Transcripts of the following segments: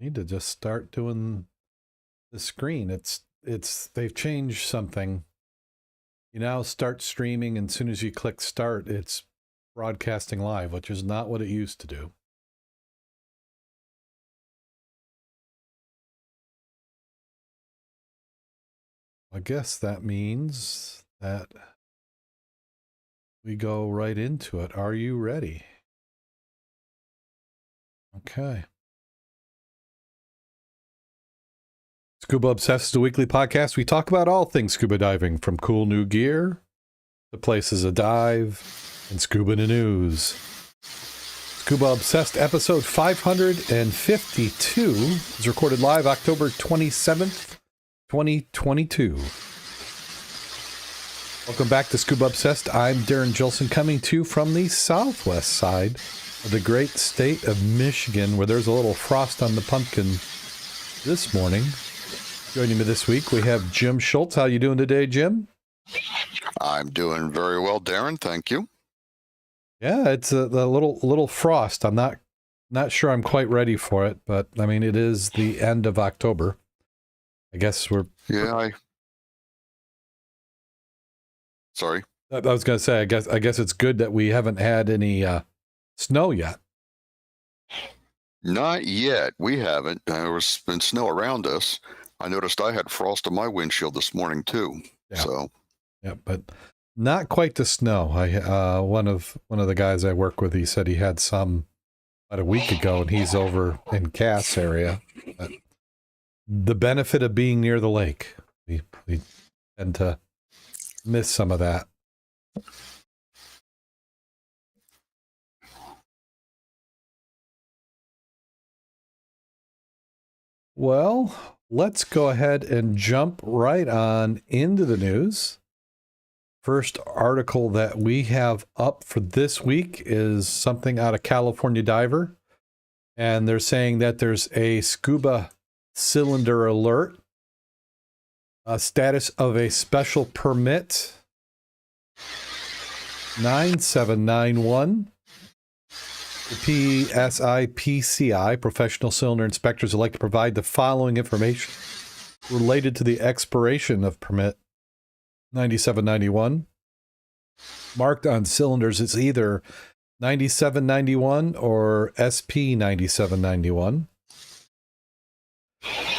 Need to just start doing the screen. They've changed something. You now start streaming, and as soon as you click start, it's broadcasting live, which is not what it used to do. I guess that means that we go right into it. Are you ready? Okay. Scuba Obsessed is a weekly podcast. We talk about all things scuba diving, from cool new gear to places to dive and scuba news. Scuba Obsessed episode 552 is recorded live October 27th, 2022. Welcome back to Scuba Obsessed. I'm Darren Jolson, coming to you from the southwest side of the great state of Michigan, where there's a little frost on the pumpkin this morning. Joining me this week, we have Jim Scholz. How you doing today, Jim? I'm doing very well, Darren. Thank you. Yeah, it's the little frost. I'm not sure I'm quite ready for it, but I mean, it is the end of October. I guess we're... Yeah, Sorry. I was going to say, I guess it's good that we haven't had any snow yet. Not yet. We haven't. There's been snow around us. I noticed I had frost on my windshield this morning too. Yeah. So. Yeah, but not quite the snow. One of the guys I work with, he said he had some about a week ago, and he's over in Cass area. But the benefit of being near the lake, we tend to miss some of that. Well, let's go ahead and jump right on into the news. First article that we have up for this week is something out of California Diver. And they're saying that there's a scuba cylinder alert. A status of a special permit 9791. The PSI, Professional Cylinder Inspectors, would like to provide the following information related to the expiration of permit 9791. Marked on cylinders, it's either 9791 or SP 9791.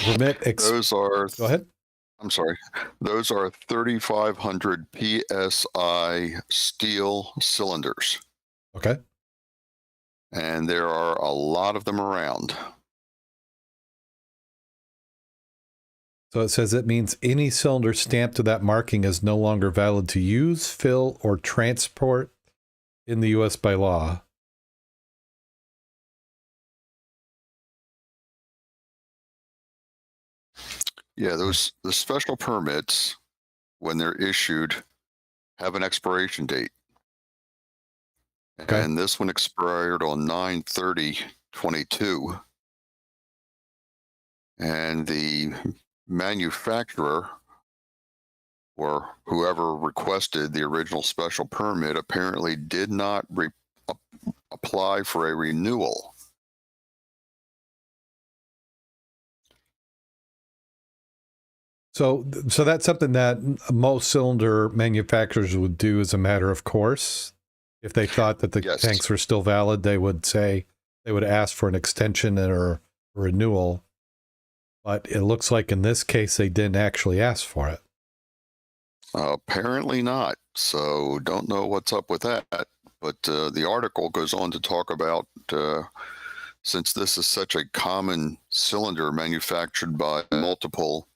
Permit Those are... Go ahead. I'm sorry. Those are 3,500 PSI steel cylinders. Okay. And there are a lot of them around. So it says it means any cylinder stamped to that marking is no longer valid to use, fill, or transport in the U.S. by law. Yeah, the special permits, when they're issued, have an expiration date. Okay. And this one expired on 9/30/22. And the manufacturer, or whoever requested the original special permit, apparently did not apply for a renewal. So that's something that most cylinder manufacturers would do as a matter of course. If they thought that the tanks were still valid, they would ask for an extension or a renewal. But it looks like in this case, they didn't actually ask for it. Apparently not. So don't know what's up with that. But the article goes on to talk about, since this is such a common cylinder manufactured by multiple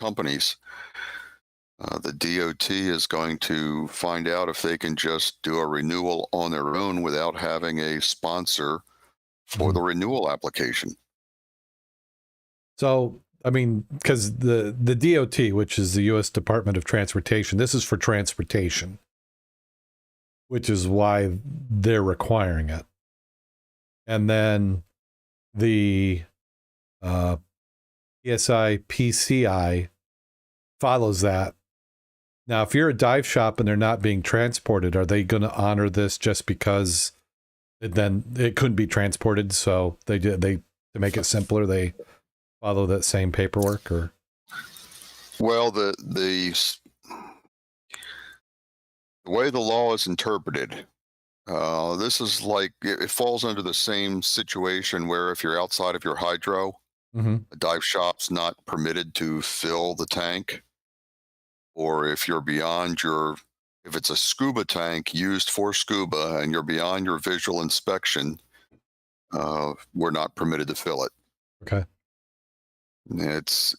companies, the DOT is going to find out if they can just do a renewal on their own without having a sponsor for the renewal application. So, I mean, because the DOT, which is the U.S. Department of Transportation, this is for transportation, which is why they're requiring it. And then the PCI follows that. Now, if you're a dive shop and they're not being transported, are they going to honor this just because it couldn't be transported? So they to make it simpler, they follow that same paperwork, or? Well, the way the law is interpreted, this is like it falls under the same situation where if you're outside of your hydro, Mm-hmm. a dive shop's not permitted to fill the tank, or if you're beyond your, if it's a scuba tank used for scuba and you're beyond your visual inspection, we're not permitted to fill it. Okay. It's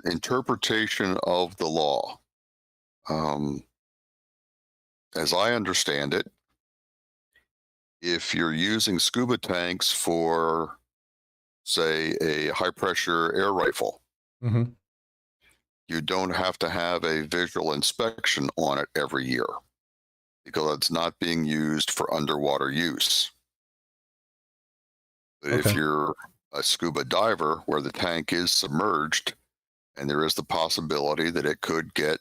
interpretation of the law. Um, as I understand it, if you're using scuba tanks for, say, a high pressure air rifle, Mm-hmm. you don't have to have a visual inspection on it every year because it's not being used for underwater use. But if Okay. you're a scuba diver where the tank is submerged and there is the possibility that it could get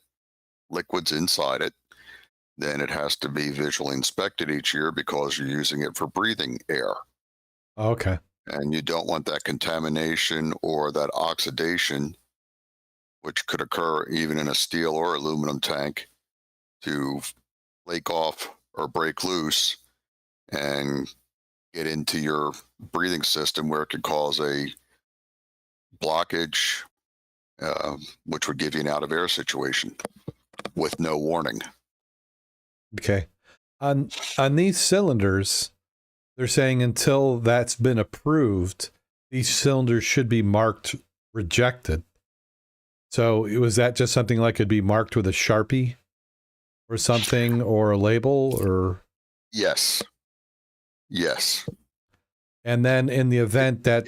liquids inside it, then it has to be visually inspected each year because you're using it for breathing air. Okay. And you don't want that contamination or that oxidation, which could occur even in a steel or aluminum tank, to flake off or break loose and get into your breathing system where it could cause a blockage, which would give you an out of air situation with no warning. Okay. On these cylinders, they're saying until that's been approved, these cylinders should be marked rejected. So was that just something like it'd be marked with a Sharpie or something, or a label, or? Yes. Yes. And then in the event that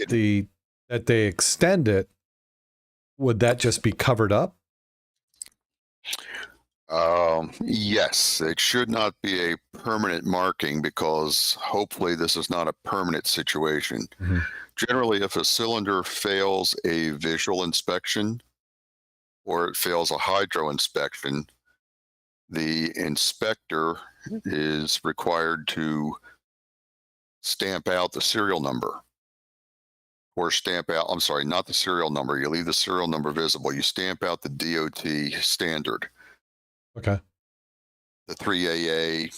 that they extend it, would that just be covered up? Yes, it should not be a permanent marking because hopefully this is not a permanent situation. Mm-hmm. Generally, if a cylinder fails a visual inspection or it fails a hydro inspection, the inspector is required to stamp out the serial number or stamp out, I'm sorry, not the serial number. You leave the serial number visible. You stamp out the DOT standard, Okay. the 3AA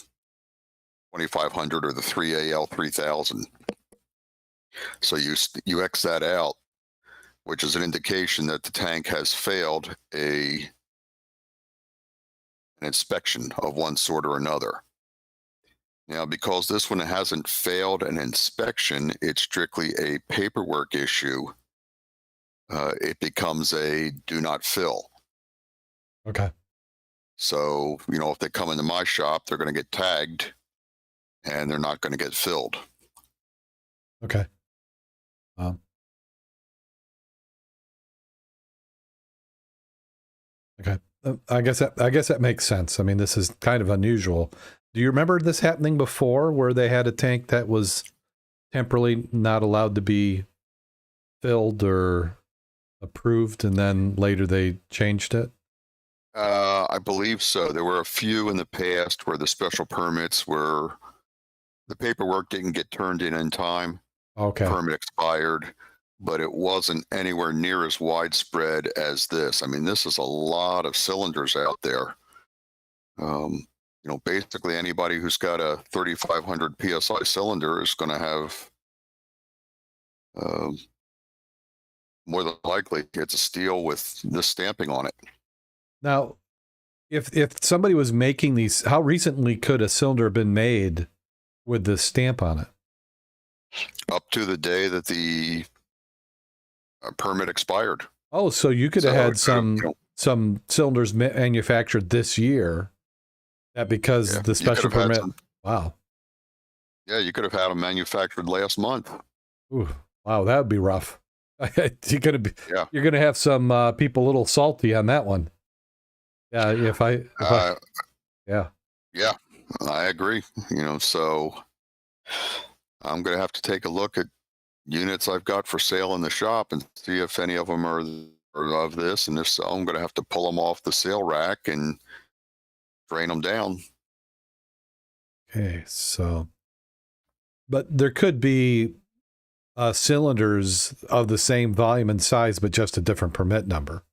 2500 or the 3AL 3000. So you X that out, which is an indication that the tank has failed an inspection of one sort or another. Now, because this one hasn't failed an inspection, it's strictly a paperwork issue. It becomes a do not fill. Okay. So, if they come into my shop, they're going to get tagged and they're not going to get filled. Okay. Okay. I guess that makes sense. I mean, this is kind of unusual. Do you remember this happening before, where they had a tank that was temporarily not allowed to be filled or approved, and then later they changed it? I believe so. There were a few in the past where the special permits were, the paperwork didn't get turned in time. Okay. Permit expired, but it wasn't anywhere near as widespread as this. I mean, this is a lot of cylinders out there. Basically anybody who's got a 3,500 PSI cylinder is going to have, more than likely, it's a steel with this stamping on it. Now, if somebody was making these, how recently could a cylinder have been made with the stamp on it? Up to the day that the permit expired. Oh, so you could have had some cylinders manufactured this year, that because the special permit. Wow. Yeah, you could have had them manufactured last month. Ooh, wow, that would be rough. You're gonna have some people a little salty on that one. Yeah, yeah. Yeah, I agree. So I'm going to have to take a look at units I've got for sale in the shop and see if any of them are of this. And if so, I'm going to have to pull them off the sale rack and drain them down. Okay, so, but there could be cylinders of the same volume and size, but just a different permit number.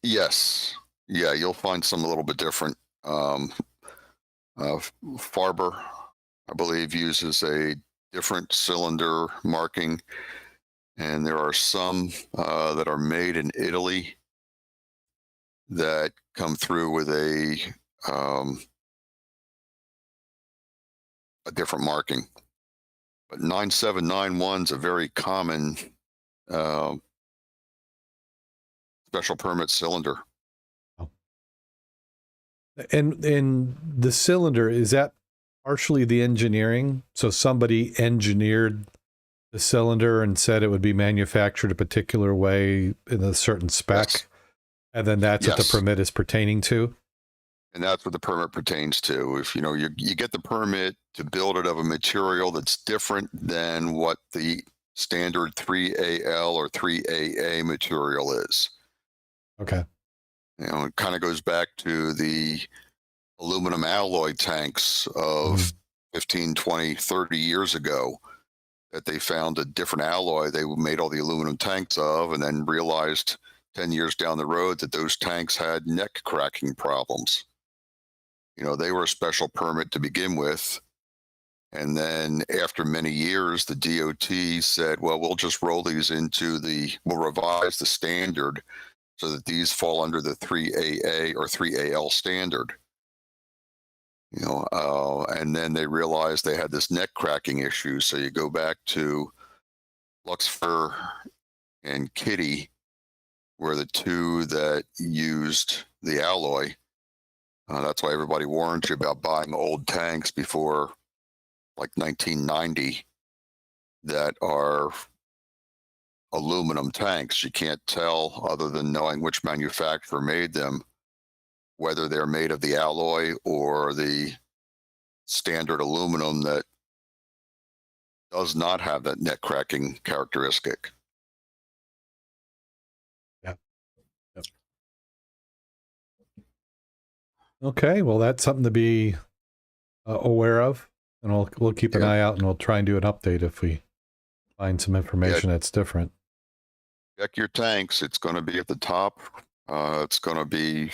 Yes. Yeah, you'll find some a little bit different. Farber, I believe, uses a different cylinder marking, and there are some that are made in Italy that come through with a different marking. But 9791 is a very common uh, special permit cylinder. And the cylinder, is that partially the engineering? So somebody engineered the cylinder and said it would be manufactured a particular way in a certain spec, Yes. and then that's what the Yes. permit is pertaining to? And that's what the permit pertains to. If you get the permit to build it of a material that's different than what the standard 3AL or 3AA material is. Okay. It kind of goes back to the aluminum alloy tanks of 15, 20, 30 years ago, that they found a different alloy they made all the aluminum tanks of, and then realized 10 years down the road that those tanks had neck cracking problems. They were a special permit to begin with. And then after many years, the DOT said, well, we'll just roll these we'll revise the standard so that these fall under the 3AA or 3AL standard. And then they realized they had this neck cracking issue. So you go back to Luxfer and Kitty were the two that used the alloy. That's why everybody warns you about buying old tanks before like 1990 that are aluminum tanks. You can't tell, other than knowing which manufacturer made them, whether they're made of the alloy or the standard aluminum that does not have that neck cracking characteristic. Yeah. Yep. Okay, well, that's something to be aware of, and we'll keep an eye out, and we'll try and do an update if we find some information that's different. Check your tanks. It's going to be at the top. It's going to be,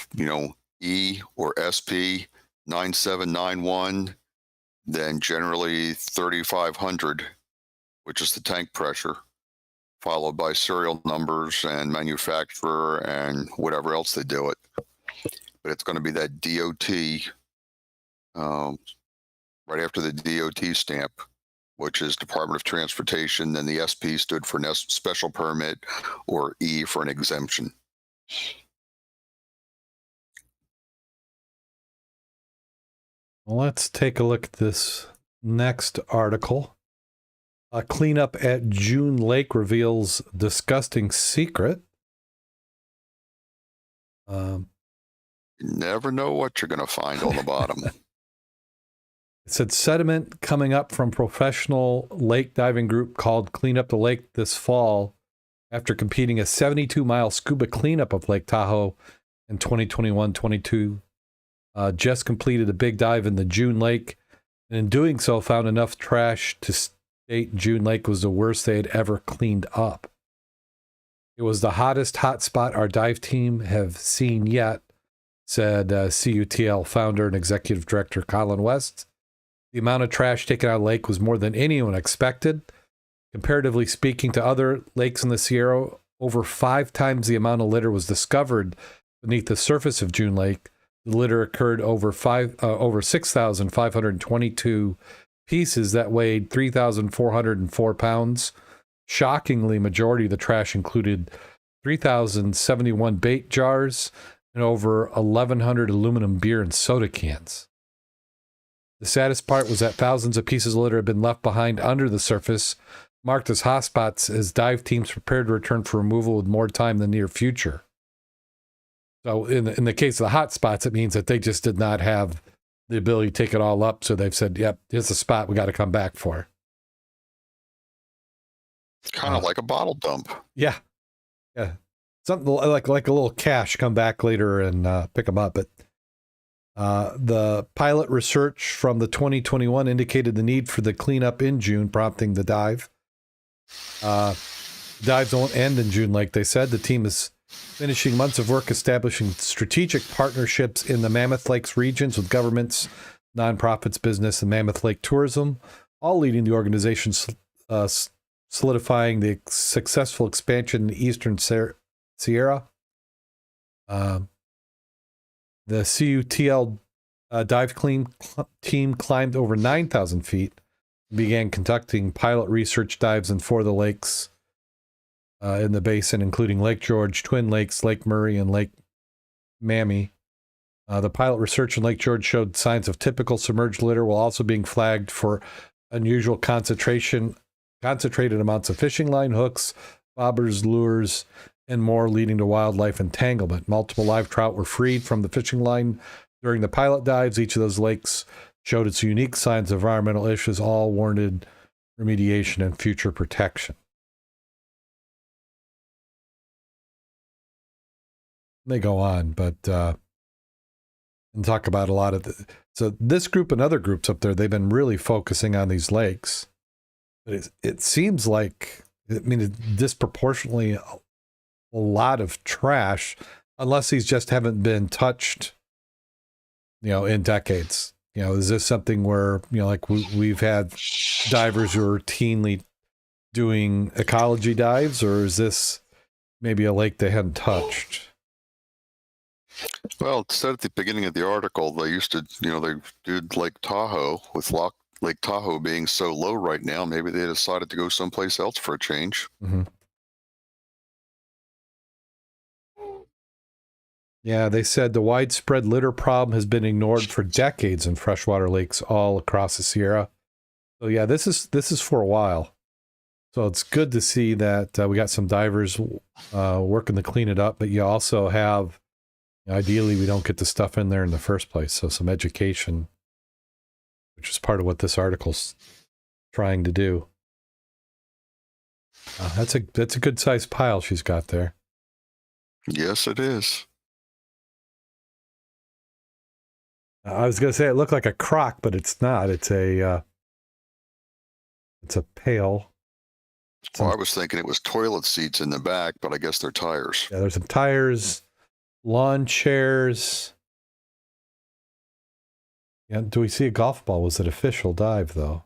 E or SP 9791, then generally 3500, which is the tank pressure, followed by serial numbers and manufacturer and whatever else they do it. But it's going to be that DOT, right after the DOT stamp, which is Department of Transportation. Then the SP stood for special permit, or E for an exemption. Well, let's take a look at this next article. A cleanup at June Lake reveals disgusting secret. You never know what you're going to find on the bottom. It said sediment coming up from professional lake diving group called Clean Up the Lake this fall after competing a 72-mile scuba cleanup of Lake Tahoe in 2021-22. Just completed a big dive in the June Lake, and in doing so found enough trash to state June Lake was the worst they had ever cleaned up. It was the hottest hotspot our dive team have seen yet, said CUTL founder and executive director Colin West. The amount of trash taken out of the lake was more than anyone expected. Comparatively speaking to other lakes in the Sierra, over 5 times the amount of litter was discovered beneath the surface of June Lake. The litter occurred over 6,522 pieces that weighed 3,404 pounds. Shockingly, majority of the trash included 3,071 bait jars and over 1,100 aluminum beer and soda cans. The saddest part was that thousands of pieces of litter had been left behind under the surface, marked as hotspots as dive teams prepared to return for removal with more time in the near future. So in the case of the hotspots, it means that they just did not have the ability to take it all up. So they've said, yep, here's a spot we got to come back for. Kind of like a bottle dump. Yeah. Yeah. Something like a little cache, come back later and pick them up. But The pilot research from the 2021 indicated the need for the cleanup in June, prompting the dive. Dives won't end in June, like they said. The team is finishing months of work establishing strategic partnerships in the Mammoth Lakes regions with governments, nonprofits, business, and Mammoth Lake tourism, all leading the organization solidifying the successful expansion in the Eastern Sierra. The CUTL dive team climbed over 9,000 feet and began conducting pilot research dives in 4 of the lakes in the basin, including Lake George, Twin Lakes, Lake Murray, and Lake Mammy. The pilot research in Lake George showed signs of typical submerged litter while also being flagged for unusual concentrated amounts of fishing line, hooks, bobbers, lures, and more, leading to wildlife entanglement. Multiple live trout were freed from the fishing line during the pilot dives. Each of those lakes showed its unique signs of environmental issues, all warranted remediation and future protection. They go on, but and talk about a lot of so this group and other groups up there, they've been really focusing on these lakes. But it seems like, I mean, disproportionately a lot of trash, unless these just haven't been touched, in decades. Is this something where, like we've had divers who are routinely doing ecology dives, or is this maybe a lake they hadn't touched? Well, it said at the beginning of the article, they used to, they did Lake Tahoe. With Lake Tahoe being so low right now, maybe they decided to go someplace else for a change. Mm-hmm. Yeah, they said the widespread litter problem has been ignored for decades in freshwater lakes all across the Sierra. So yeah, this is for a while. So it's good to see that we got some divers working to clean it up, but you also have, ideally, we don't get the stuff in there in the first place. So some education, which is part of what this article's trying to do. That's a good sized pile she's got there. Yes, it is. I was going to say it looked like a crock, but it's not. It's a pail. Well, I was thinking it was toilet seats in the back, but I guess they're tires. Yeah, there's some tires. Lawn chairs. Yeah, do we see a golf ball? Was it official dive, though?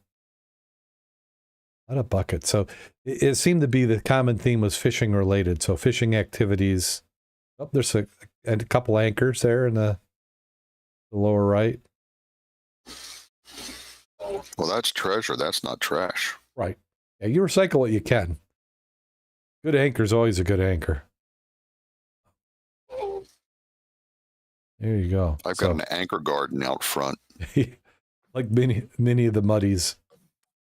Not a bucket. So it seemed to be the common theme was fishing related. So fishing activities. Oh, there's a couple anchors there in the lower right. Well, that's treasure. That's not trash. Right. Yeah, you recycle what you can. Good anchor's always a good anchor. There you go. I've got an anchor garden out front. Like many of the muddies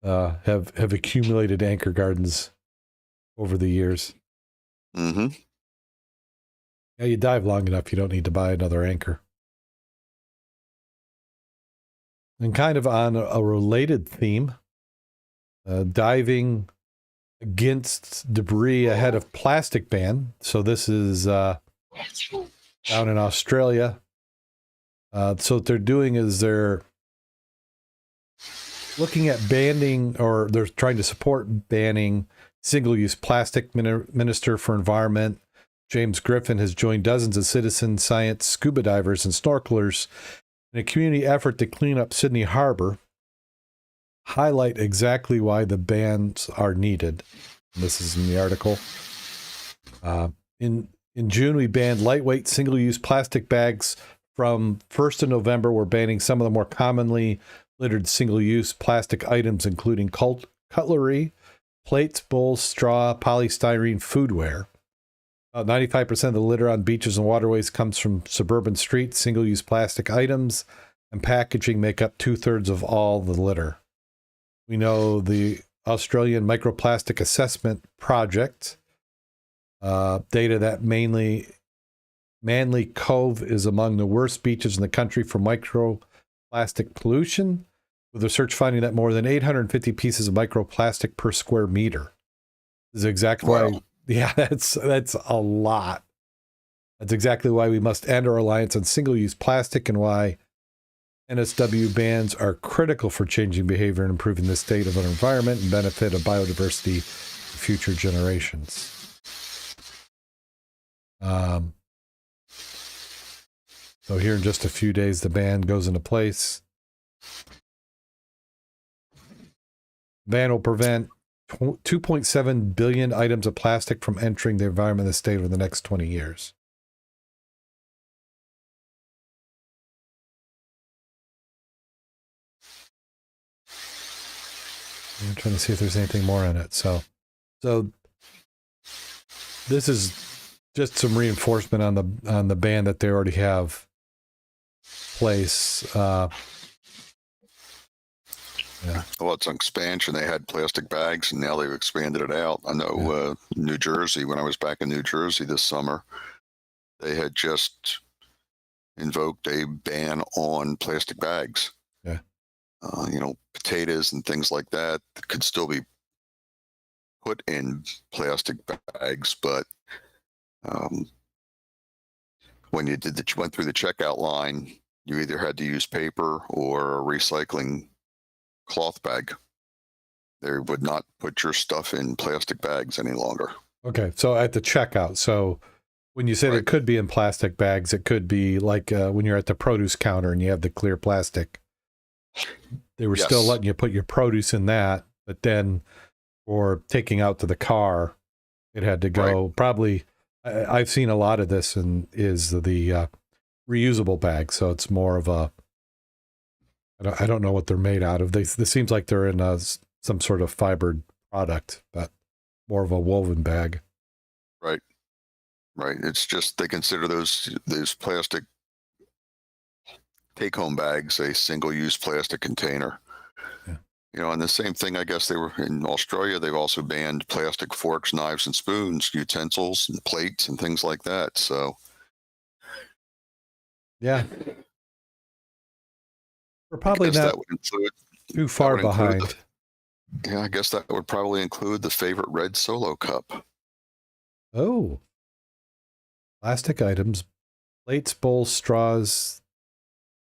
have accumulated anchor gardens over the years. Mm-hmm. Yeah, you dive long enough, you don't need to buy another anchor. And kind of on a related theme, diving against debris ahead of plastic ban. So this is down in Australia. So what they're doing is they're looking at banning, or they're trying to support banning single-use plastic. Minister for Environment James Griffin has joined dozens of citizen science scuba divers and snorkelers in a community effort to clean up Sydney Harbor, highlight exactly why the bans are needed. This is in the article. In June, we banned lightweight single-use plastic bags. From 1st of November, we're banning some of the more commonly littered single-use plastic items, including cutlery, plates, bowls, straw, polystyrene, foodware. About 95% of the litter on beaches and waterways comes from suburban streets. Single-use plastic items and packaging make up 2/3 of all the litter. We know the Australian Microplastic Assessment Project data that Manly Cove is among the worst beaches in the country for microplastic pollution, with research finding that more than 850 pieces of microplastic per square meter. This is exactly why. Yeah, that's a lot. That's exactly why we must end our reliance on single-use plastic and why NSW bans are critical for changing behavior and improving the state of our environment and benefit of biodiversity for future generations. So here in just a few days, the ban goes into place. Ban will prevent 2.7 billion items of plastic from entering the environment of the state over the next 20 years. I'm trying to see if there's anything more on it. So this is just some reinforcement on the ban that they already have place. Yeah. Well, it's an expansion. They had plastic bags, and now they've expanded it out. I know New Jersey, when I was back in New Jersey this summer, they had just invoked a ban on plastic bags. Yeah. Potatoes and things like that could still be put in plastic bags, but when you went through the checkout line, you either had to use paper or a recycling cloth bag. They would not put your stuff in plastic bags any longer. Okay, so at the checkout. So when you said it could be in plastic bags, it could be like when you're at the produce counter and you have the clear plastic. They were still letting you put your produce in that, but then for taking out to the car, it had to go. Probably, I've seen a lot of this, and is the reusable bag. So it's more of a. I don't know what they're made out of. This seems like they're in some sort of fibered product, but more of a woven bag. Right. It's just they consider those plastic take-home bags a single-use plastic container. Yeah. And the same thing, I guess they were in Australia. They've also banned plastic forks, knives, and spoons, utensils, and plates, and things like that. So, yeah, we're probably not too far behind. I guess that would probably include the favorite red Solo cup. Oh, plastic items, plates, bowls, straws.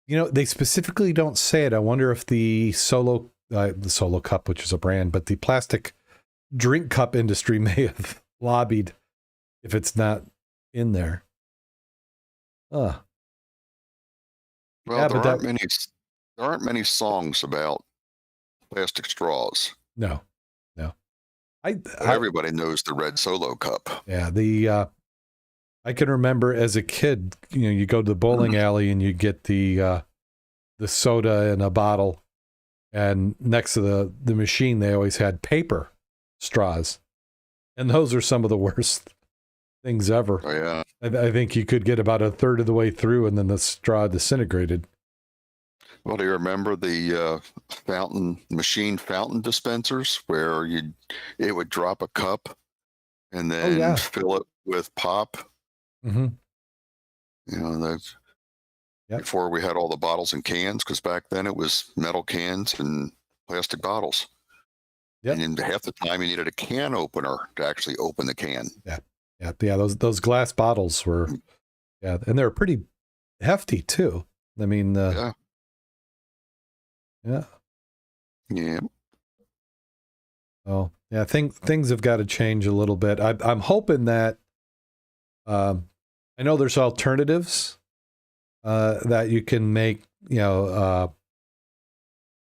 They specifically don't say it. I wonder if the Solo cup, which is a brand, but the plastic drink cup industry may have lobbied if it's not in there. Well, yeah, there aren't many songs about plastic straws. No. Everybody knows the red Solo cup. Yeah, I can remember as a kid, you go to the bowling alley and you get the soda in a bottle, and next to the machine they always had paper straws, and those are some of the worst things ever. Oh, yeah. I think you could get about a third of the way through, and then the straw disintegrated. Well, do you remember the machine fountain dispensers where it would drop a cup and then fill it with pop? Mm-hmm. Before we had all the bottles and cans, because back then it was metal cans and plastic bottles. Yep. And half the time you needed a can opener to actually open the can. Yeah. Those glass bottles were, and they were pretty hefty too. I mean, yeah. Oh, yeah. Things have got to change a little bit. I'm hoping that. I know there's alternatives that you can make, a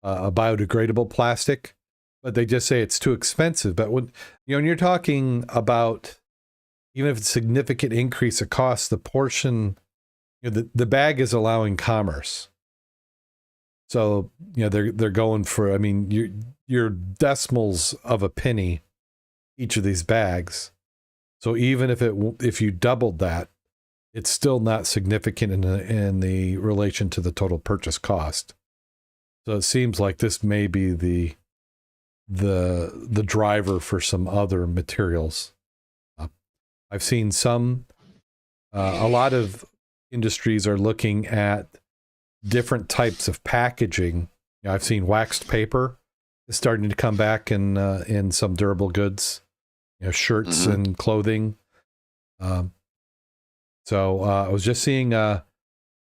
biodegradable plastic, but they just say it's too expensive. But when you're talking about, even if it's a significant increase of cost, the portion, the bag is allowing commerce. So, they're going for, I mean, your decimals of a penny, each of these bags. So even if you doubled that, it's still not significant in the relation to the total purchase cost. So it seems like this may be the driver for some other materials. I've seen a lot of industries are looking at different types of packaging. I've seen waxed paper is starting to come back in some durable goods, shirts and clothing. So I was just seeing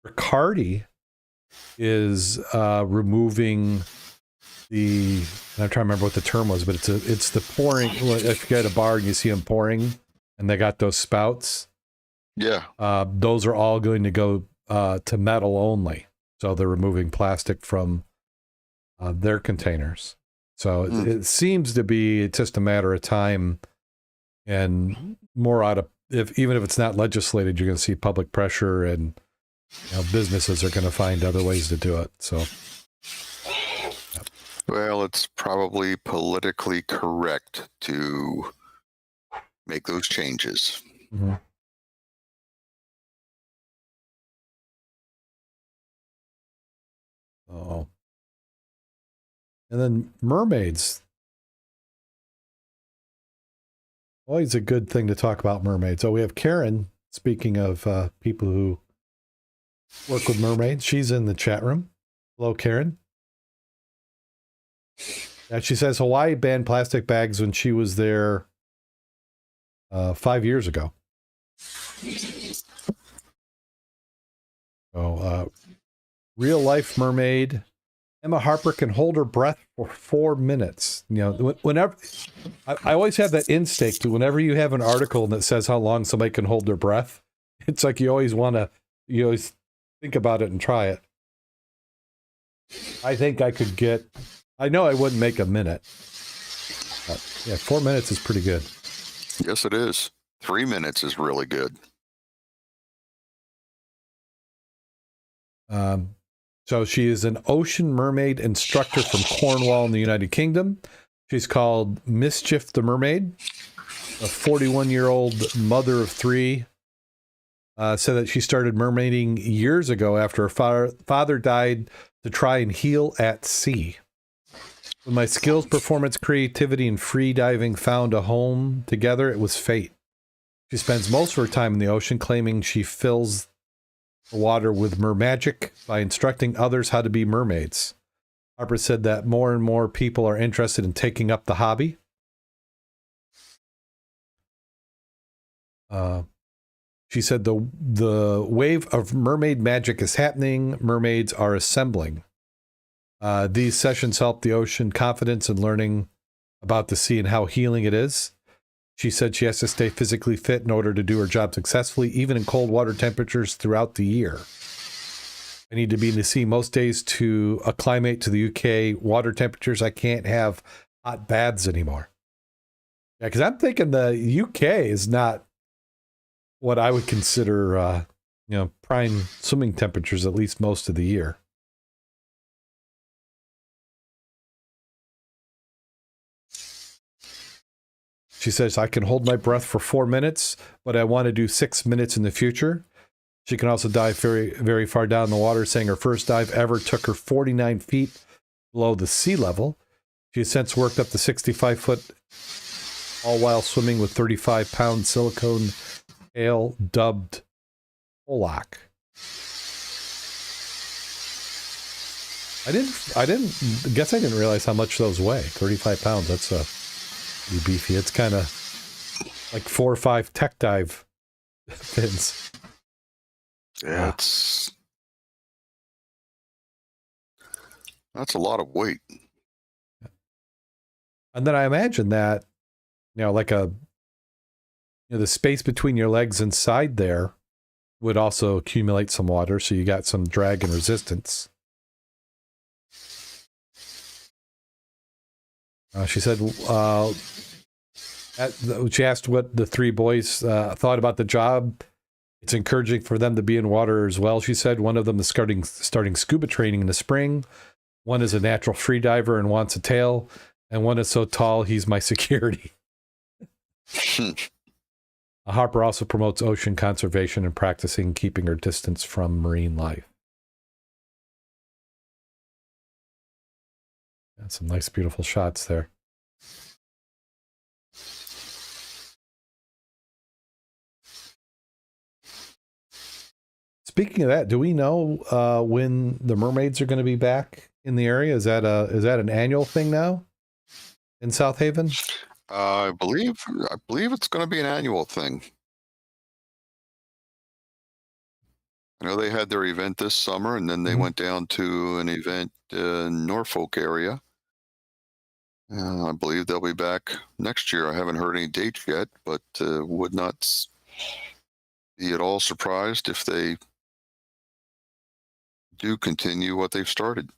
Riccardi is removing the. I'm trying to remember what the term was, but it's the pouring. If you go at a bar and you see them pouring, and they got those spouts. Yeah. Those are all going to go to metal only. So they're removing plastic from their containers. So it seems to be just a matter of time, and more out of even if it's not legislated, you're going to see public pressure, and businesses are going to find other ways to do it. So, well, it's probably politically correct to make those changes. Mm-hmm. Oh, and then mermaids. Always a good thing to talk about mermaids. Oh, we have Karen. Speaking of people who work with mermaids, she's in the chat room. Hello, Karen. And she says Hawaii banned plastic bags when she was there 5 years ago. So, real life mermaid Emma Harper can hold her breath for 4 minutes. Whenever I always have that instinct. Whenever you have an article that says how long somebody can hold their breath, it's like you always think about it and try it. I think I could get. I know I wouldn't make a minute. But yeah, 4 minutes is pretty good. Yes, it is. 3 minutes is really good. So she is an ocean mermaid instructor from Cornwall in the United Kingdom. She's called Mischief the Mermaid. A 41-year-old mother of three said that she started mermaiding years ago after her father died to try and heal at sea. When my skills, performance, creativity, and free diving found a home together, it was fate. She spends most of her time in the ocean, claiming she fills the water with mermagic by instructing others how to be mermaids. Harper said that more and more people are interested in taking up the hobby. She said the wave of mermaid magic is happening. Mermaids are assembling. These sessions help the ocean confidence and learning about the sea and how healing it is. She said she has to stay physically fit in order to do her job successfully, even in cold water temperatures throughout the year. I need to be in the sea most days to acclimate to the UK water temperatures. I can't have hot baths anymore. Yeah, because I'm thinking the UK is not what I would consider, prime swimming temperatures, at least most of the year. She says, I can hold my breath for 4 minutes, but I want to do 6 minutes in the future. She can also dive very, very far down the water, saying her first dive ever took her 49 feet below the sea level. She has since worked up to 65 foot, all while swimming with 35-pound silicone tail dubbed Pollock. I didn't realize how much those weigh. 35 pounds. That's pretty beefy. It's kind of like 4 or 5 tech dive fins. Yeah, that's a lot of weight. And then I imagine that, like the space between your legs inside there would also accumulate some water, so you got some drag and resistance. She said, she asked what the 3 boys thought about the job. It's encouraging for them to be in water as well. She said one of them is starting scuba training in the spring. One is a natural free diver and wants a tail. And one is so tall, he's my security. Harper also promotes ocean conservation and practicing keeping her distance from marine life. Some nice, beautiful shots there. Speaking of that, do we know when the mermaids are going to be back in the area? Is that an annual thing now in South Haven? I believe it's going to be an annual thing. I know they had their event this summer, and then they Mhm. went down to an event in Norfolk area. I believe they'll be back next year. I haven't heard any dates yet, but would not be at all surprised if they do continue what they've started.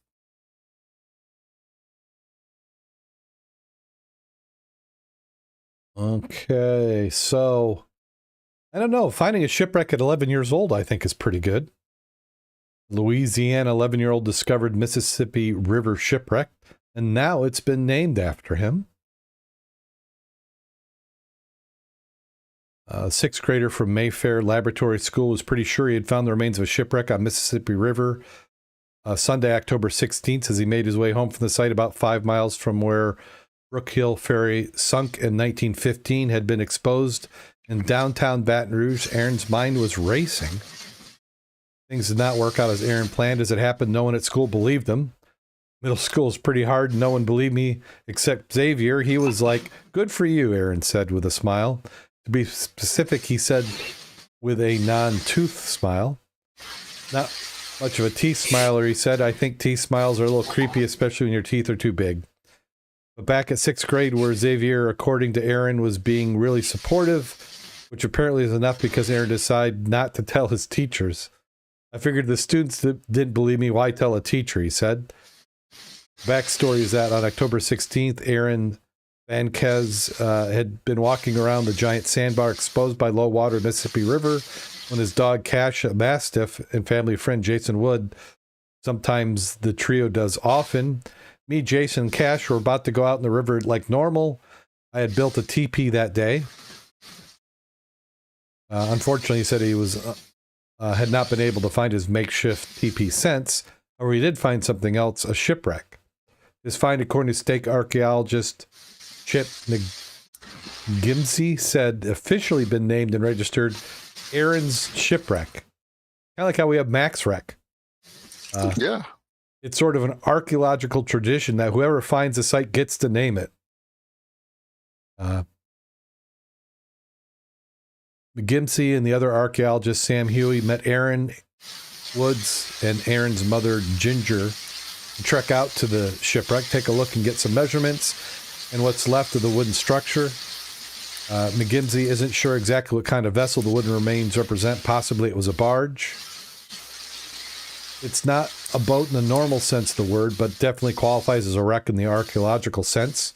Okay, so I don't know. Finding a shipwreck at 11 years old, I think, is pretty good. Louisiana 11-year-old discovered Mississippi River shipwreck, and now it's been named after him. A sixth grader from Mayfair Laboratory School was pretty sure he had found the remains of a shipwreck on Mississippi River Sunday, October 16th, as he made his way home from the site about 5 miles from where Brook Hill Ferry, sunk in 1915, had been exposed in downtown Baton Rouge. Aaron's mind was racing. Things did not work out as Aaron planned. As it happened, no one at school believed him. Middle school is pretty hard. No one believed me except Xavier. He was like, "Good for you," Aaron said with a smile. To be specific, he said with a non-tooth smile. Not much of a teeth smiler, he said. "I think teeth smiles are a little creepy, especially when your teeth are too big." But back at sixth grade, where Xavier, according to Aaron, was being really supportive, which apparently is enough because Aaron decided not to tell his teachers. "I figured the students that didn't believe me, why tell a teacher," he said. Backstory is that on October 16th, Aaron Vanquez had been walking around the giant sandbar exposed by low water Mississippi River when his dog Cash, a Mastiff, and family friend Jason Wood, sometimes the trio does often, me, Jason, and Cash were about to go out in the river like normal. I had built a teepee that day. Unfortunately, he said he was had not been able to find his makeshift teepee since, or he did find something else, a shipwreck. His find, according to state archaeologist Chip McGimsey, said officially been named and registered Aaron's Shipwreck. Kind of like how we have Max Wreck. Yeah. It's sort of an archaeological tradition that whoever finds the site gets to name it. McGimsey and the other archaeologist, Sam Huey, met Aaron Woods and Aaron's mother, Ginger, and trek out to the shipwreck, take a look and get some measurements and what's left of the wooden structure. McGimsey isn't sure exactly what kind of vessel the wooden remains represent. Possibly it was a barge. It's not a boat in the normal sense of the word, but definitely qualifies as a wreck in the archaeological sense.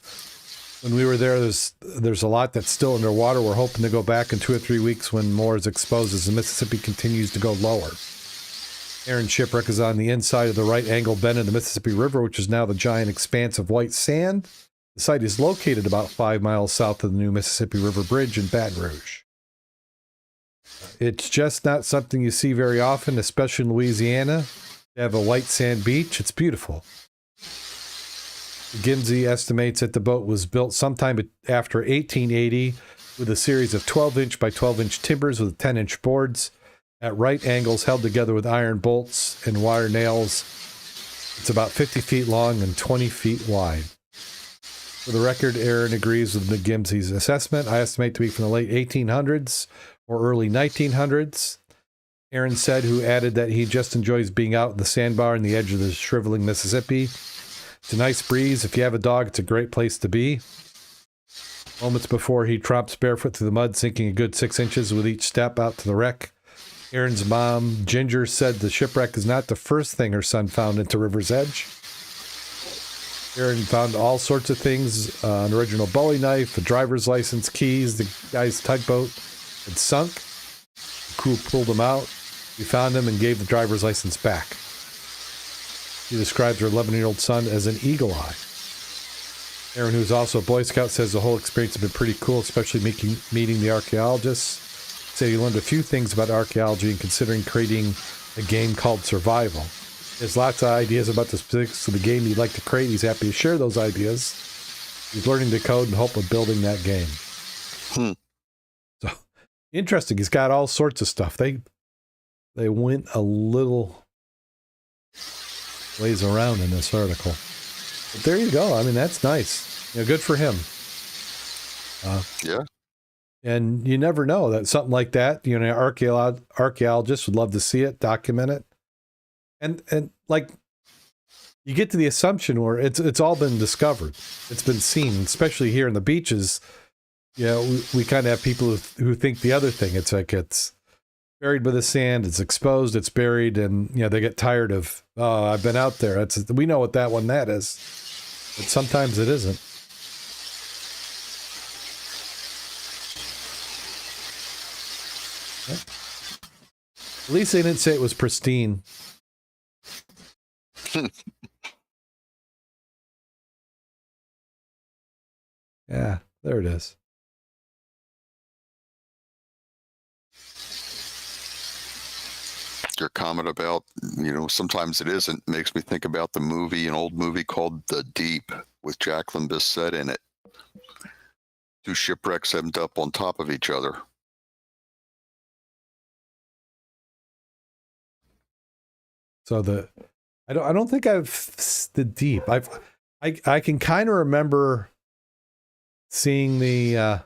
When we were there, there's a lot that's still underwater. We're hoping to go back in 2 or 3 weeks when more is exposed as the Mississippi continues to go lower. Aaron's shipwreck is on the inside of the right angle bend in the Mississippi River, which is now the giant expanse of white sand. The site is located about 5 miles south of the new Mississippi River Bridge in Baton Rouge. It's just not something you see very often, especially in Louisiana. They have a white sand beach. It's beautiful. Gimsey estimates that the boat was built sometime after 1880 with a series of 12-inch by 12-inch timbers with 10-inch boards at right angles held together with iron bolts and wire nails. It's about 50 feet long and 20 feet wide. For the record, Aaron agrees with McGimsey's assessment. I estimate to be from the late 1800s or early 1900s. Aaron said, who added that he just enjoys being out in the sandbar on the edge of the shriveling Mississippi. It's a nice breeze. If you have a dog, it's a great place to be. Moments before he tromped barefoot through the mud, sinking a good 6 inches with each step out to the wreck. Aaron's mom, Ginger, said the shipwreck is not the first thing her son found at the river's edge. Aaron found all sorts of things, an original Bowie knife, a driver's license, keys. The guy's tugboat had sunk. The crew pulled him out. He found him and gave the driver's license back. He describes her 11-year-old son as an eagle eye. Aaron, who's also a Boy Scout, says the whole experience has been pretty cool, especially meeting the archaeologists. Said he learned a few things about archaeology and considering creating a game called Survival. There's lots of ideas about the specifics of the game he'd like to create. He's happy to share those ideas. He's learning to code and hope of building that game. So interesting. He's got all sorts of stuff. They went a little ways around in this article. But there you go. I mean, that's nice. Good for him. Yeah. And you never know that something like that, archaeologists would love to see it, document it. And like, you get to the assumption where it's all been discovered. It's been seen, especially here in the beaches. We kind of have people who think the other thing. It's like it's buried by the sand, it's exposed, it's buried, and they get tired of, oh, I've been out there. We know what that is. But sometimes it isn't. At least they didn't say it was pristine. Yeah, there it is. Your comment about, sometimes it isn't, makes me think about an old movie called The Deep with Jacqueline Bisset in it. Two shipwrecks end up on top of each other. So I don't think I've The Deep. I can kind of remember seeing the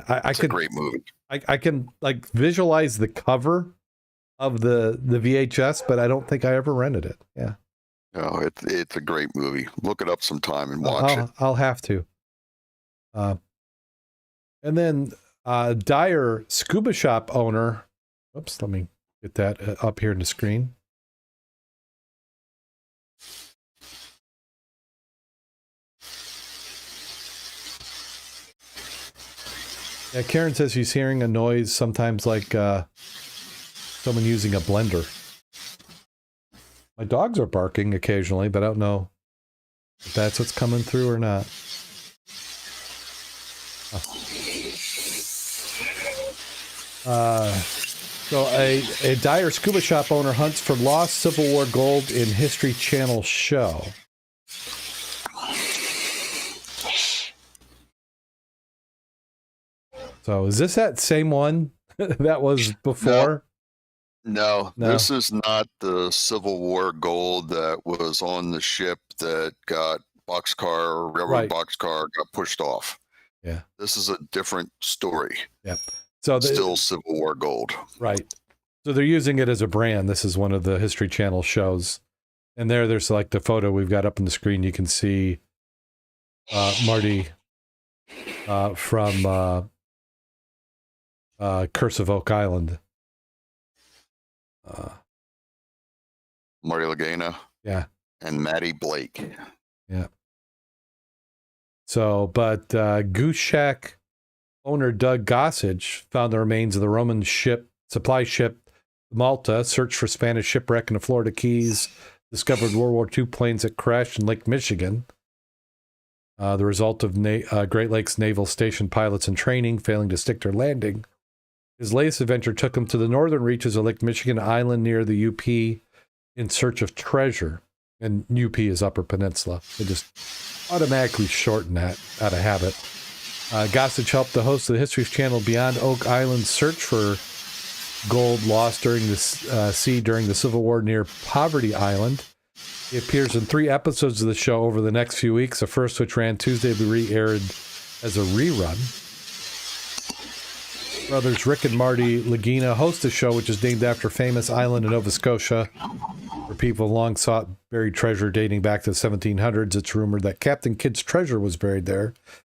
it's a great movie. I can like visualize the cover of the VHS, but I don't think I ever rented it. Yeah. No, it's a great movie. Look it up sometime and watch it. I'll have to. And then Dyer, scuba shop owner. Oops, let me get that up here in the screen. Yeah, Karen says she's hearing a noise sometimes like someone using a blender. My dogs are barking occasionally, but I don't know if that's what's coming through or not. So a Dyer scuba shop owner hunts for lost Civil War gold in History Channel show. So is this that same one that was before? No, this is not the Civil War gold that was on the ship that got railroad boxcar got pushed off. Yeah. This is a different story. Yep. So still Civil War gold. Right. So they're using it as a brand. This is one of the History Channel shows. And there's like the photo we've got up on the screen. You can see Marty from Curse of Oak Island. Marty Lagana. Yeah. And Maddie Blake. Yeah. So, but Goose Shack owner Doug Gossage found the remains of the Roman supply ship Malta, searched for Spanish shipwreck in the Florida Keys, discovered World War II planes that crashed in Lake Michigan. The result of Great Lakes Naval Station pilots in training failing to stick their landing. His latest adventure took him to the northern reaches of Lake Michigan Island near the UP in search of treasure. And UP is Upper Peninsula. They just automatically shorten that out of habit. Gossage helped the host of the History Channel Beyond Oak Island search for gold lost during the sea during the Civil War near Poverty Island. He appears in 3 episodes of the show over the next few weeks. The first, which ran Tuesday, will be re-aired as a rerun. Brothers Rick and Marty Lagina host a show which is named after a famous island in Nova Scotia where people have long sought buried treasure dating back to the 1700s. It's rumored that Captain Kidd's treasure was buried there.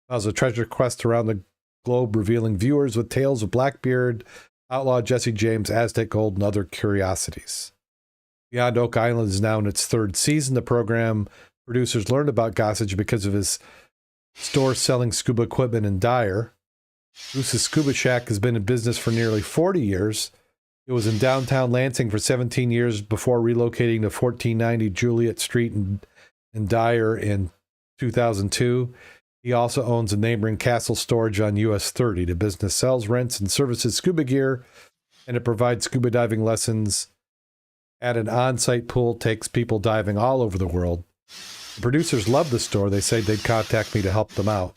As a treasure quest around the globe, revealing viewers with tales of Blackbeard, outlaw Jesse James, Aztec gold, and other curiosities. Beyond Oak Island is now in its 3rd season. The program producers learned about Gossage because of his store selling scuba equipment in Dyer. Goose's Scuba Shack has been in business for nearly 40 years. It was in downtown Lansing for 17 years before relocating to 1490 Juliet Street in Dyer in 2002. He also owns a neighboring Castle Storage on US 30. The business sells, rents, and services scuba gear, and it provides scuba diving lessons at an on-site pool, takes people diving all over the world. The producers love the store. They said they'd contact me to help them out.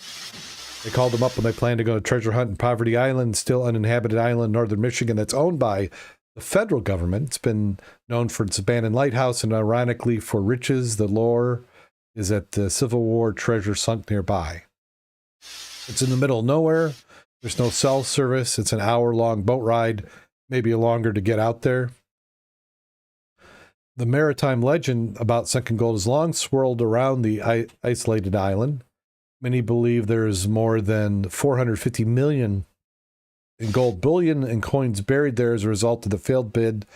They called them up when they planned to go to treasure hunt in Poverty Island, still uninhabited island, northern Michigan, that's owned by the federal government. It's been known for its abandoned lighthouse and ironically for riches, the lore is that the Civil War treasure sunk nearby. It's in the middle of nowhere. There's no cell service. It's an hour-long boat ride, maybe longer to get out there. The maritime legend about sunken gold has long swirled around the isolated island. Many believe there is more than 450 million in gold bullion and coins buried there as a result of the failed bid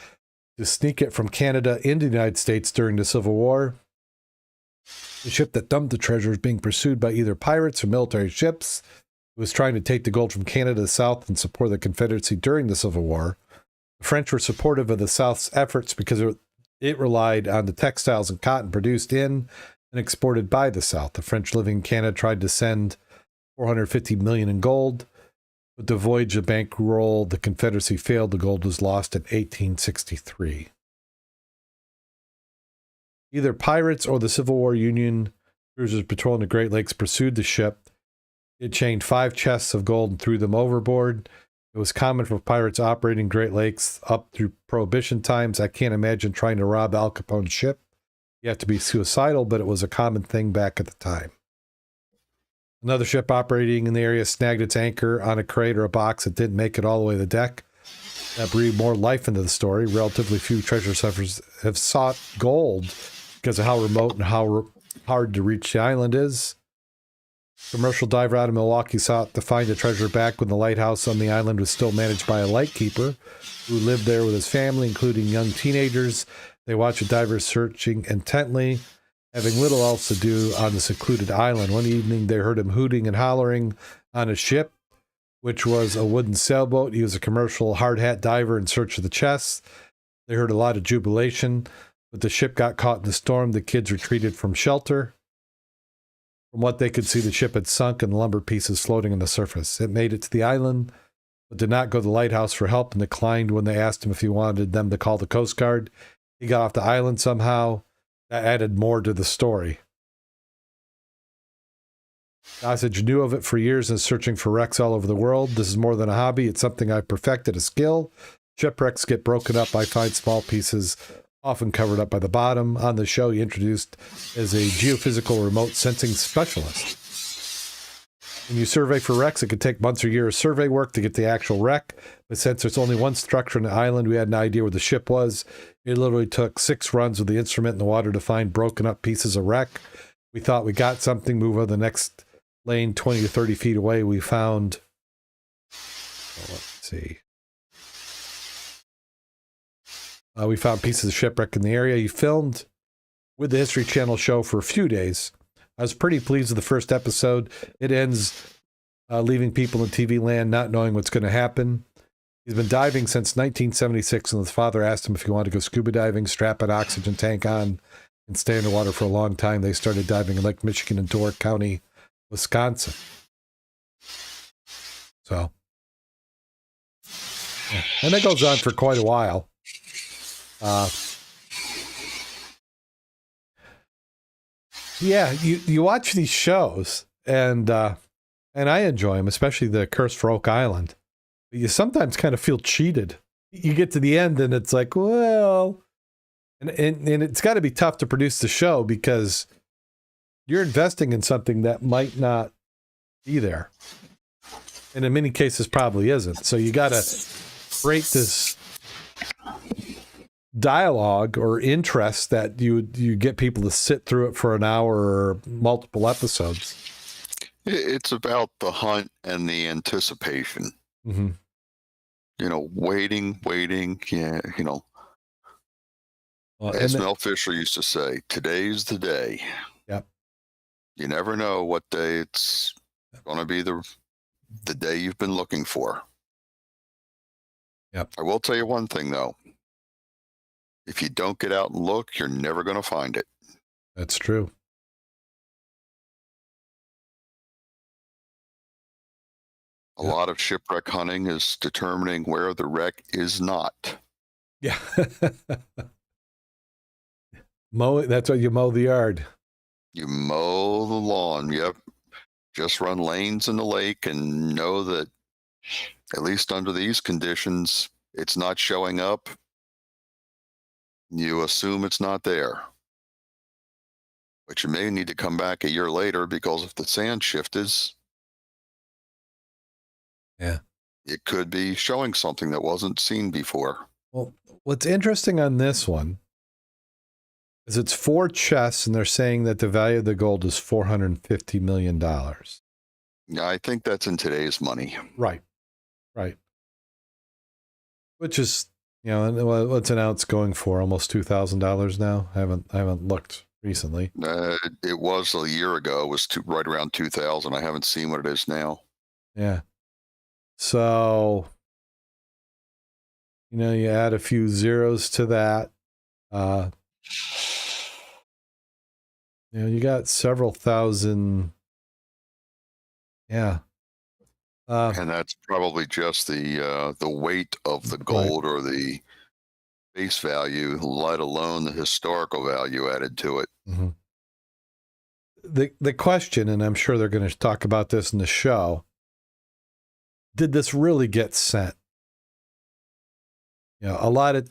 to sneak it from Canada into the United States during the Civil War. The ship that dumped the treasure is being pursued by either pirates or military ships. It was trying to take the gold from Canada to the South and support the Confederacy during the Civil War. The French were supportive of the South's efforts because it relied on the textiles and cotton produced in and exported by the South. The French living in Canada tried to send 450 million in gold, but the voyage of bankroll, the Confederacy failed. The gold was lost in 1863. Either pirates or the Civil War Union cruisers patrolling the Great Lakes pursued the ship. It chained 5 chests of gold and threw them overboard. It was common for pirates operating Great Lakes up through Prohibition times. I can't imagine trying to rob Al Capone's ship. You have to be suicidal, but it was a common thing back at the time. Another ship operating in the area snagged its anchor on a crate or a box that didn't make it all the way to the deck. That breathed more life into the story. Relatively few treasure hunters have sought gold because of how remote and how hard to reach the island is. Commercial diver out of Milwaukee sought to find the treasure back when the lighthouse on the island was still managed by a lightkeeper who lived there with his family, including young teenagers. They watched the divers searching intently, having little else to do on the secluded island. One evening, they heard him hooting and hollering on a ship, which was a wooden sailboat. He was a commercial hard hat diver in search of the chests. They heard a lot of jubilation, but the ship got caught in the storm. The kids retreated from shelter. From what they could see, the ship had sunk and lumber pieces floating on the surface. It made it to the island, but did not go to the lighthouse for help and declined when they asked him if he wanted them to call the Coast Guard. He got off the island somehow. That added more to the story. Gossage knew of it for years and is searching for wrecks all over the world. This is more than a hobby. It's something I perfected a skill. Shipwrecks get broken up. I find small pieces, often covered up by the bottom. On the show, he introduced as a geophysical remote sensing specialist. When you survey for wrecks, it could take months or years of survey work to get the actual wreck. But since there's only one structure on the island, we had an idea where the ship was. It literally took 6 runs with the instrument in the water to find broken up pieces of wreck. We thought we got something, move on the next lane 20 to 30 feet away. We found, we found pieces of shipwreck in the area. He filmed with the History Channel show for a few days. I was pretty pleased with the first episode. It ends leaving people in TV land not knowing what's going to happen. He's been diving since 1976, and his father asked him if he wanted to go scuba diving, strap an oxygen tank on, and stay underwater for a long time. They started diving in Lake Michigan and Door County, Wisconsin. So, yeah. And that goes on for quite a while. Yeah, you watch these shows, and I enjoy them, especially the Curse for Oak Island. But you sometimes kind of feel cheated. You get to the end, and it's like, well, and it's got to be tough to produce the show because you're investing in something that might not be there, and in many cases probably isn't. So you got to create this dialogue or interest that you get people to sit through it for an hour or multiple episodes. It's about the hunt and the anticipation. Mm-hmm. Waiting. Yeah, as Mel Fisher used to say, today's the day. Yep. You never know what day it's going to be the day you've been looking for. Yep. I will tell you one thing, though. If you don't get out and look, you're never going to find it. That's true. A lot of shipwreck hunting is determining where the wreck is not. Yeah. That's why you mow the yard. You mow the lawn. Yep. Just run lanes in the lake and know that at least under these conditions, it's not showing up. You assume it's not there. But you may need to come back a year later because if the sand shifted, Yeah. it could be showing something that wasn't seen before. Well, what's interesting on this one is it's 4 chests, and they're saying that the value of the gold is $450 million. Yeah, I think that's in today's money. Right. Right. Which is, what's an ounce going for? Almost $2,000 now. I haven't looked recently. It was a year ago. It was right around 2,000. I haven't seen what it is now. Yeah. So, you add a few zeros to that. You got several thousand. Yeah. And that's probably just the weight of the gold, or the face value, let alone the historical value added to it. Mm-hmm. The question, and I'm sure they're going to talk about this in the show, did this really get sent? A lot of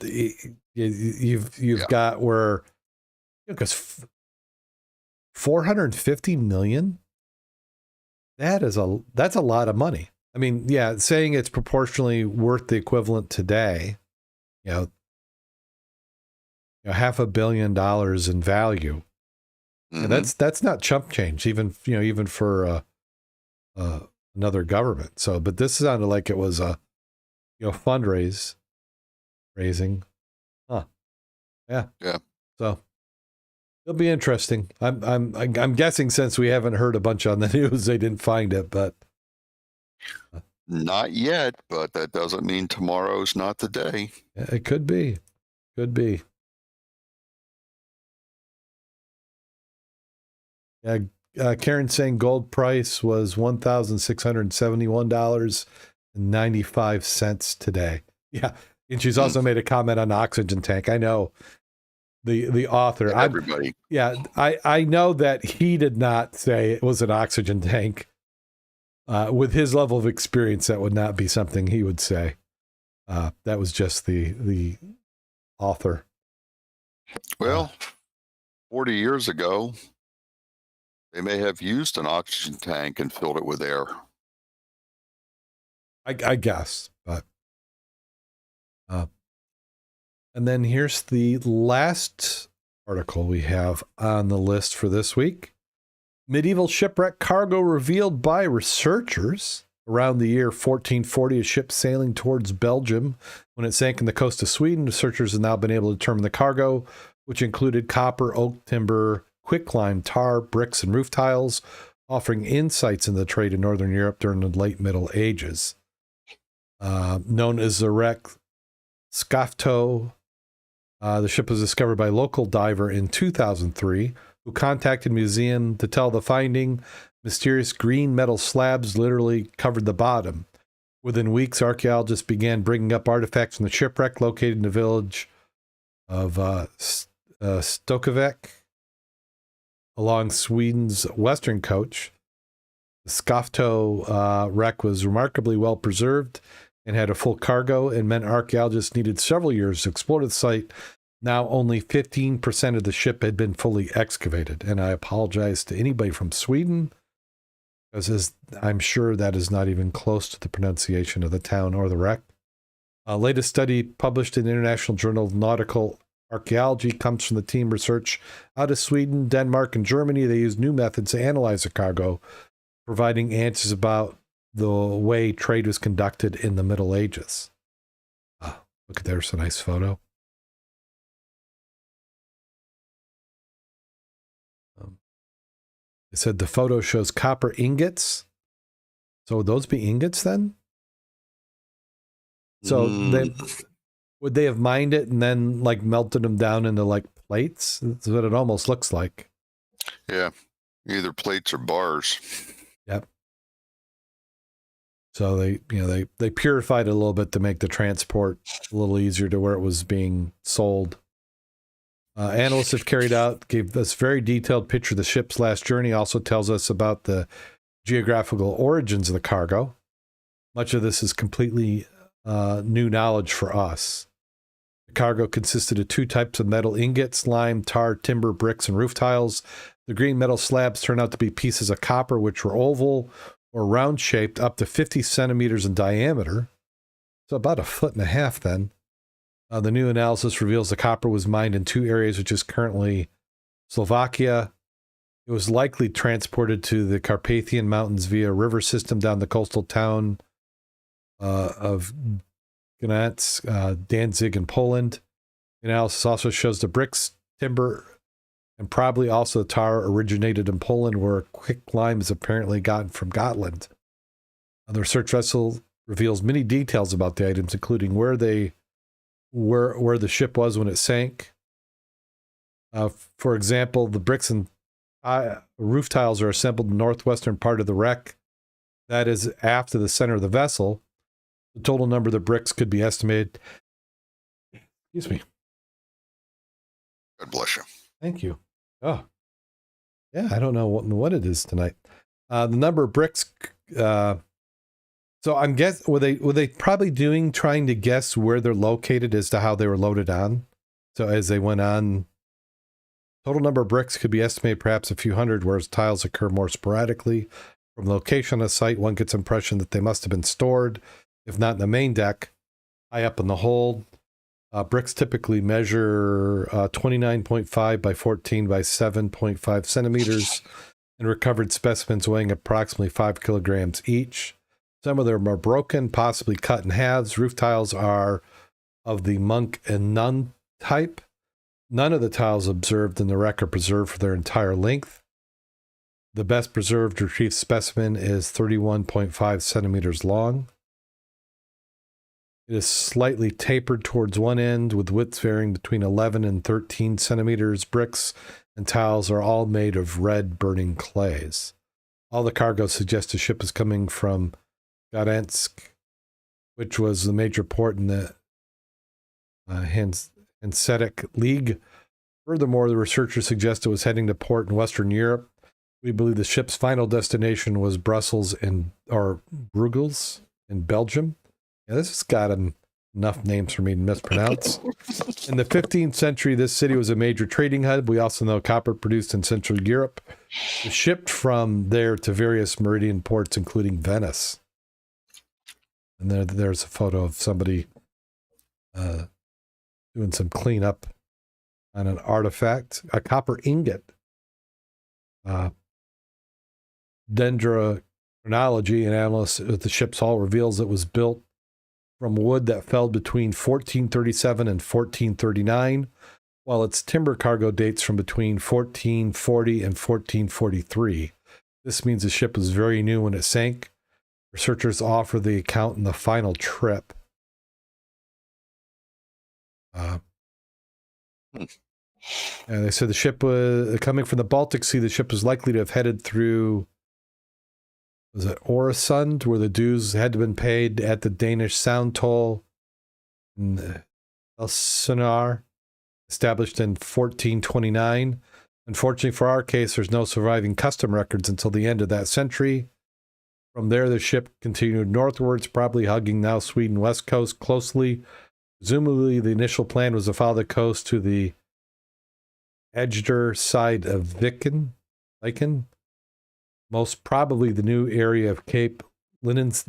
you've got where, because 450 million, that's a lot of money. I mean, yeah, saying it's proportionally worth the equivalent today, $500 million in value. Mm-hmm. That's not chump change, even for another government. So, but this sounded like it was a raising. Huh. Yeah. Yeah. So it'll be interesting. I'm guessing, since we haven't heard a bunch on the news, they didn't find it, but not yet. But that doesn't mean tomorrow's not the day. It could be. Could be. Yeah. Karen saying gold price was $1,671.95 today. Yeah. And she's also made a comment on the oxygen tank. I know the author. Everybody. I know that he did not say it was an oxygen tank. With his level of experience, that would not be something he would say. That was just the author. Well, 40 years ago, they may have used an oxygen tank and filled it with air. I guess, but and then here's the last article we have on the list for this week. Medieval shipwreck cargo revealed by researchers. Around the year 1440, a ship sailing towards Belgium. When it sank in the coast of Sweden, researchers have now been able to determine the cargo, which included copper, oak, timber, quicklime, tar, bricks, and roof tiles, offering insights into the trade in Northern Europe during the late Middle Ages. Known as the wreck Scafto, the ship was discovered by a local diver in 2003, who contacted museum to tell the finding. Mysterious green metal slabs literally covered the bottom. Within weeks, archaeologists began bringing up artifacts from the shipwreck located in the village of Stokovec along Sweden's western coast. The Skafto wreck was remarkably well preserved and had a full cargo, and meant archaeologists needed several years to explore the site. Now only 15% of the ship had been fully excavated. And I apologize to anybody from Sweden, because I'm sure that is not even close to the pronunciation of the town or the wreck. Latest study published in the International Journal of Nautical Archaeology comes from the team research out of Sweden, Denmark, and Germany. They use new methods to analyze the cargo, providing answers about the way trade was conducted in the Middle Ages. Look at there's a nice photo. They said the photo shows copper ingots. So would those be ingots then? So would they have mined it and then like melted them down into like plates? That's what it almost looks like. Yeah, either plates or bars. Yep. So they purified it a little bit to make the transport a little easier to where it was being sold. Analysts have gave us very detailed picture of the ship's last journey. Also tells us about the geographical origins of the cargo. Much of this is completely new knowledge for us. The cargo consisted of 2 types of metal ingots: lime, tar, timber, bricks, and roof tiles. The green metal slabs turned out to be pieces of copper, which were oval or round shaped, up to 50 centimeters in diameter. So about 1.5 feet then. The new analysis reveals the copper was mined in 2 areas, which is currently Slovakia. It was likely transported to the Carpathian Mountains via a river system down the coastal town of Gdansk, Danzig in Poland. The analysis also shows the bricks, timber, and probably also tar originated in Poland, where quicklime is apparently gotten from Gotland. The research vessel reveals many details about the items, including where the ship was when it sank. For example, the bricks and roof tiles are assembled in the northwestern part of the wreck. That is aft of the center of the vessel. The total number of the bricks could be estimated. Excuse me. God bless you. Thank you. Oh, yeah. I don't know what it is tonight. The number of bricks. So I'm were they probably trying to guess where they're located as to how they were loaded on. So as they went on, total number of bricks could be estimated perhaps a few hundred, whereas tiles occur more sporadically. From the location of the site, one gets the impression that they must have been stored, if not in the main deck, high up in the hold. Bricks typically measure 29.5 by 14 by 7.5 centimeters, and recovered specimens weighing approximately 5 kilograms each. Some of them are broken, possibly cut in halves. Roof tiles are of the monk and nun type. None of the tiles observed in the wreck are preserved for their entire length. The best preserved retrieved specimen is 31.5 centimeters long. It is slightly tapered towards one end, with widths varying between 11 and 13 centimeters. Bricks and tiles are all made of red burning clays. All the cargo suggests the ship is coming from Gdansk, which was the major port in the Hanseatic League. Furthermore, the researchers suggest it was heading to port in Western Europe. We believe the ship's final destination was Brussels or Bruegels in Belgium. Yeah, this has got enough names for me to mispronounce. In the 15th century, this city was a major trading hub. We also know copper produced in Central Europe was shipped from there to various meridian ports, including Venice. And there's a photo of somebody doing some cleanup on an artifact, a copper ingot. Dendrochronology, an analyst at the ship's hull, reveals it was built from wood that fell between 1437 and 1439, while its timber cargo dates from between 1440 and 1443. This means the ship was very new when it sank. Researchers offer the account in the final trip. And they said the ship was coming from the Baltic Sea. The ship was likely to have headed through, was it Oresund, where the dues had to have been paid at the Danish Sound Toll in Elsinore, established in 1429. Unfortunately for our case, there's no surviving custom records until the end of that century. From there, the ship continued northwards, probably hugging now Sweden west coast closely. Presumably, the initial plan was to follow the coast to the Edgeder side of Viken, most probably the new area of Cape Linens.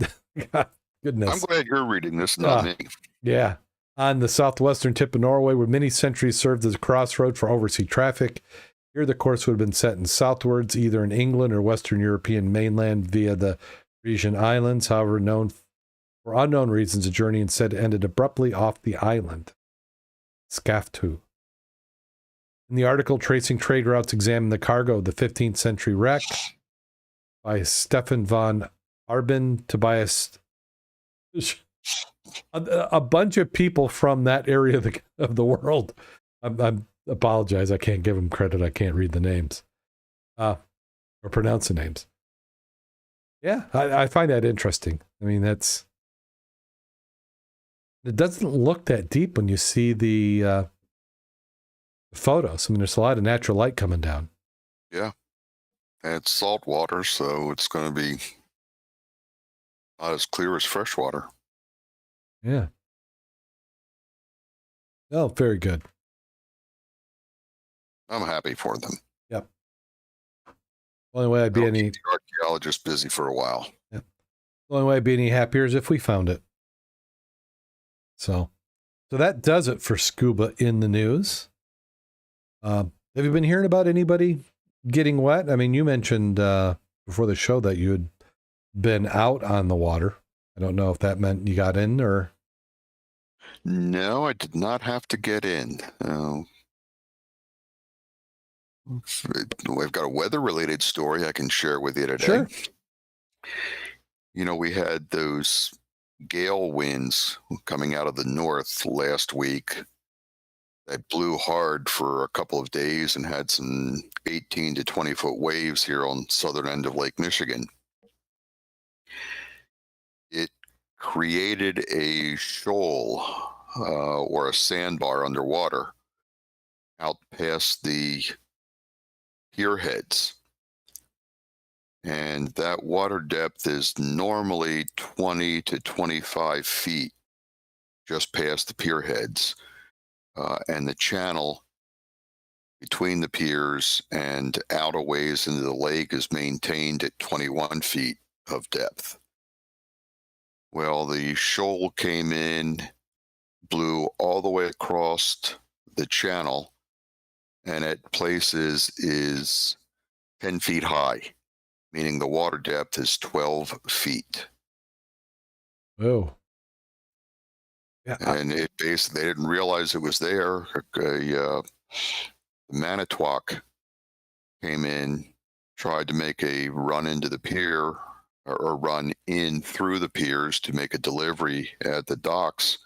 God, goodness. I'm glad you're reading this, not me. Yeah. On the southwestern tip of Norway, where many centuries served as a crossroad for overseas traffic. Here, the course would have been set in southwards, either in England or Western European mainland via the Frisian Islands. However, for unknown reasons, the journey instead ended abruptly off the island. Skaftu. In the article, Tracing Trade Routes, examined the cargo of the 15th century wreck by Stefan von Arben, Tobias. A bunch of people from that area of the world. I apologize. I can't give them credit. I can't read the names or pronounce the names. Yeah, I find that interesting. I mean, it doesn't look that deep when you see the photos. I mean, there's a lot of natural light coming down. Yeah. And it's salt water, so it's going to be not as clear as fresh water. Yeah. Oh, very good. I'm happy for them. Yep. Only way I'd be That'll keep any the archaeologists busy for a while. yeah. The only way I'd be any happier is if we found it. So that does it for scuba in the news. Have you been hearing about anybody getting wet? I mean, you mentioned before the show that you had been out on the water. I don't know if that meant you got in or. No, I did not have to get in. We've got a weather-related story I can share with you today. Sure. We had those gale winds coming out of the north last week that blew hard for a couple of days and had some 18 to 20-foot waves here on southern end of Lake Michigan. It created a shoal or a sandbar underwater out past the pier heads. And that water depth is normally 20 to 25 feet just past the pier heads. And the channel between the piers and out a ways into the lake is maintained at 21 feet of depth. Well, the shoal came in, blew all the way across the channel, and at places is 10 feet high, meaning the water depth is 12 feet. Oh. Yeah. And it basically, they didn't realize it was there. The Manitowoc came in, tried to make a run into the pier or run in through the piers to make a delivery at the docks,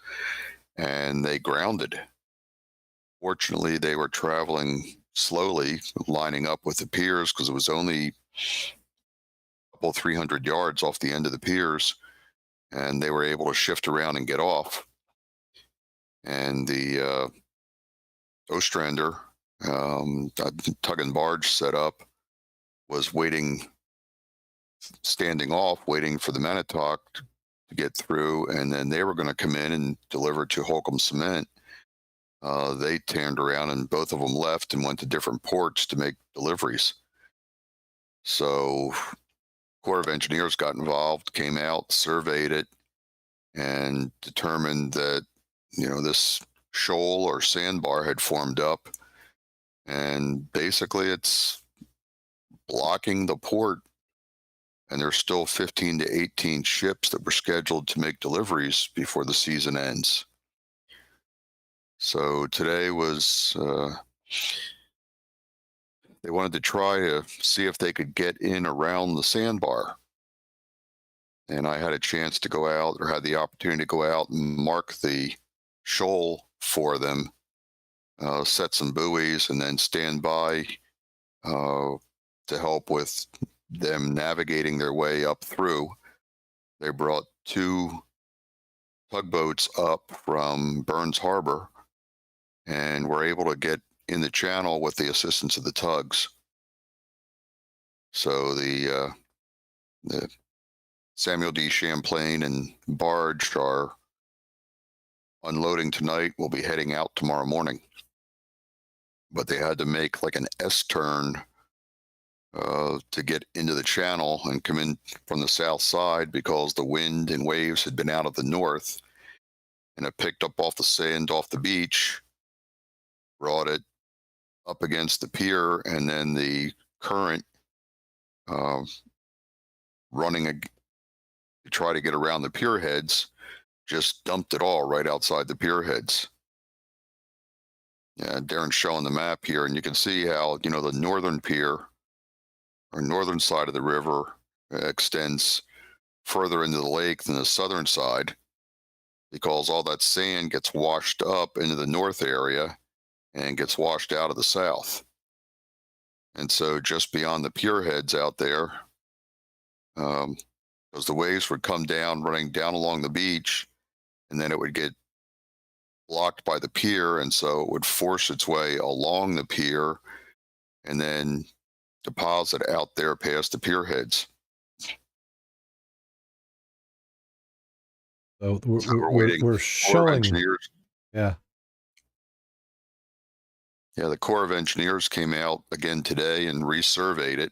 and they grounded. Fortunately, they were traveling slowly, lining up with the piers because it was only a couple 300 yards off the end of the piers, and they were able to shift around and get off. And the Ostrander, tug and barge set up, was waiting, standing off, waiting for the Manitowoc to get through, and then they were going to come in and deliver to Holcomb Cement. They turned around and both of them left and went to different ports to make deliveries. So Corps of Engineers got involved, came out, surveyed it, and determined that this shoal or sandbar had formed up, and basically it's blocking the port. And there's still 15 to 18 ships that were scheduled to make deliveries before the season ends. So today was, they wanted to try to see if they could get in around the sandbar. And I had a chance to go out, or had the opportunity to go out and mark the shoal for them, set some buoys, and then stand by to help with them navigating their way up through. They brought 2 tugboats up from Burns Harbor and were able to get in the channel with the assistance of the tugs. So the Samuel D. Champlain and barge are unloading tonight. We'll be heading out tomorrow morning. But they had to make like an S-turn to get into the channel and come in from the south side because the wind and waves had been out of the north, and it picked up off the sand off the beach, brought it up against the pier, and then the current running to try to get around the pier heads just dumped it all right outside the pier heads. Yeah, Darren's showing the map here, and you can see how the northern pier or northern side of the river extends further into the lake than the southern side, because all that sand gets washed up into the north area and gets washed out of the south. And so just beyond the pier heads out there, because the waves would come down, running down along the beach, and then it would get blocked by the pier, and so it would force its way along the pier and then deposit out there past the pier heads. So we're waiting. we're Corps of showing. Engineers. Yeah. Yeah, the Corps of Engineers came out again today and resurveyed it.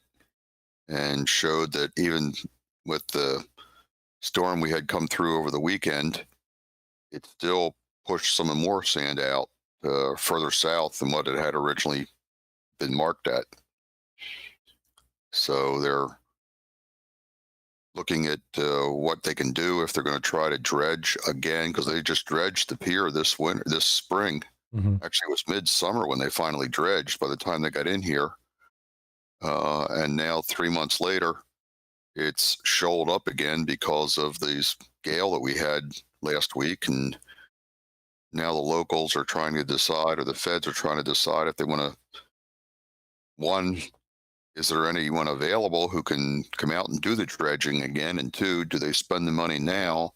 and showed that even with the storm we had come through over the weekend, it still pushed some more sand out further south than what it had originally been marked at. So they're looking at what they can do if they're going to try to dredge again, because they just dredged the pier this spring. Mm-hmm. Actually, it was midsummer when they finally dredged by the time they got in here. And now 3 months later, it's shoaled up again because of these gale that we had last week. And now the locals are trying to decide, or the feds are trying to decide if they want to, one, is there anyone available who can come out and do the dredging again? And two, do they spend the money now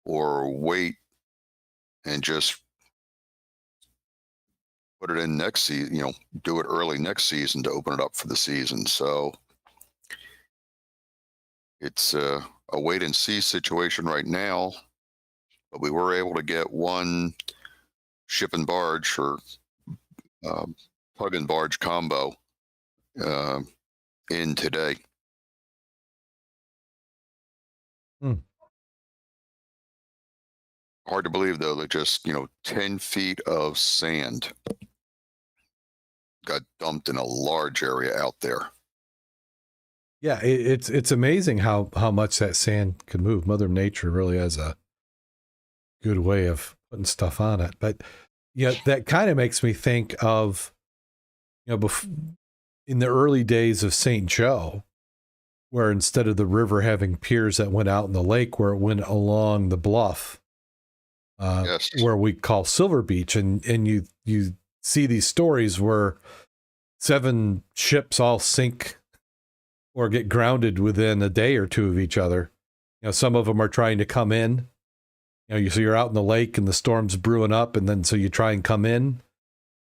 or wait and just put it in next season, do it early next season to open it up for the season? So it's a wait and see situation right now, but we were able to get one ship and barge, or tug and barge combo uh, in today. Hmm. Hard to believe, though, that just 10 feet of sand got dumped in a large area out there. Yeah, it's amazing how much that sand can move. Mother Nature really has a good way of putting stuff on it. But yeah, that kind of makes me think of, in the early days of St. Joe, where instead of the river having piers that went out in the lake, where it went along the bluff, Yes. where we call Silver Beach, and you see these stories where 7 ships all sink or get grounded within a day or two of each other. Some of them are trying to come in. So you're out in the lake and the storm's brewing up, and then so you try and come in,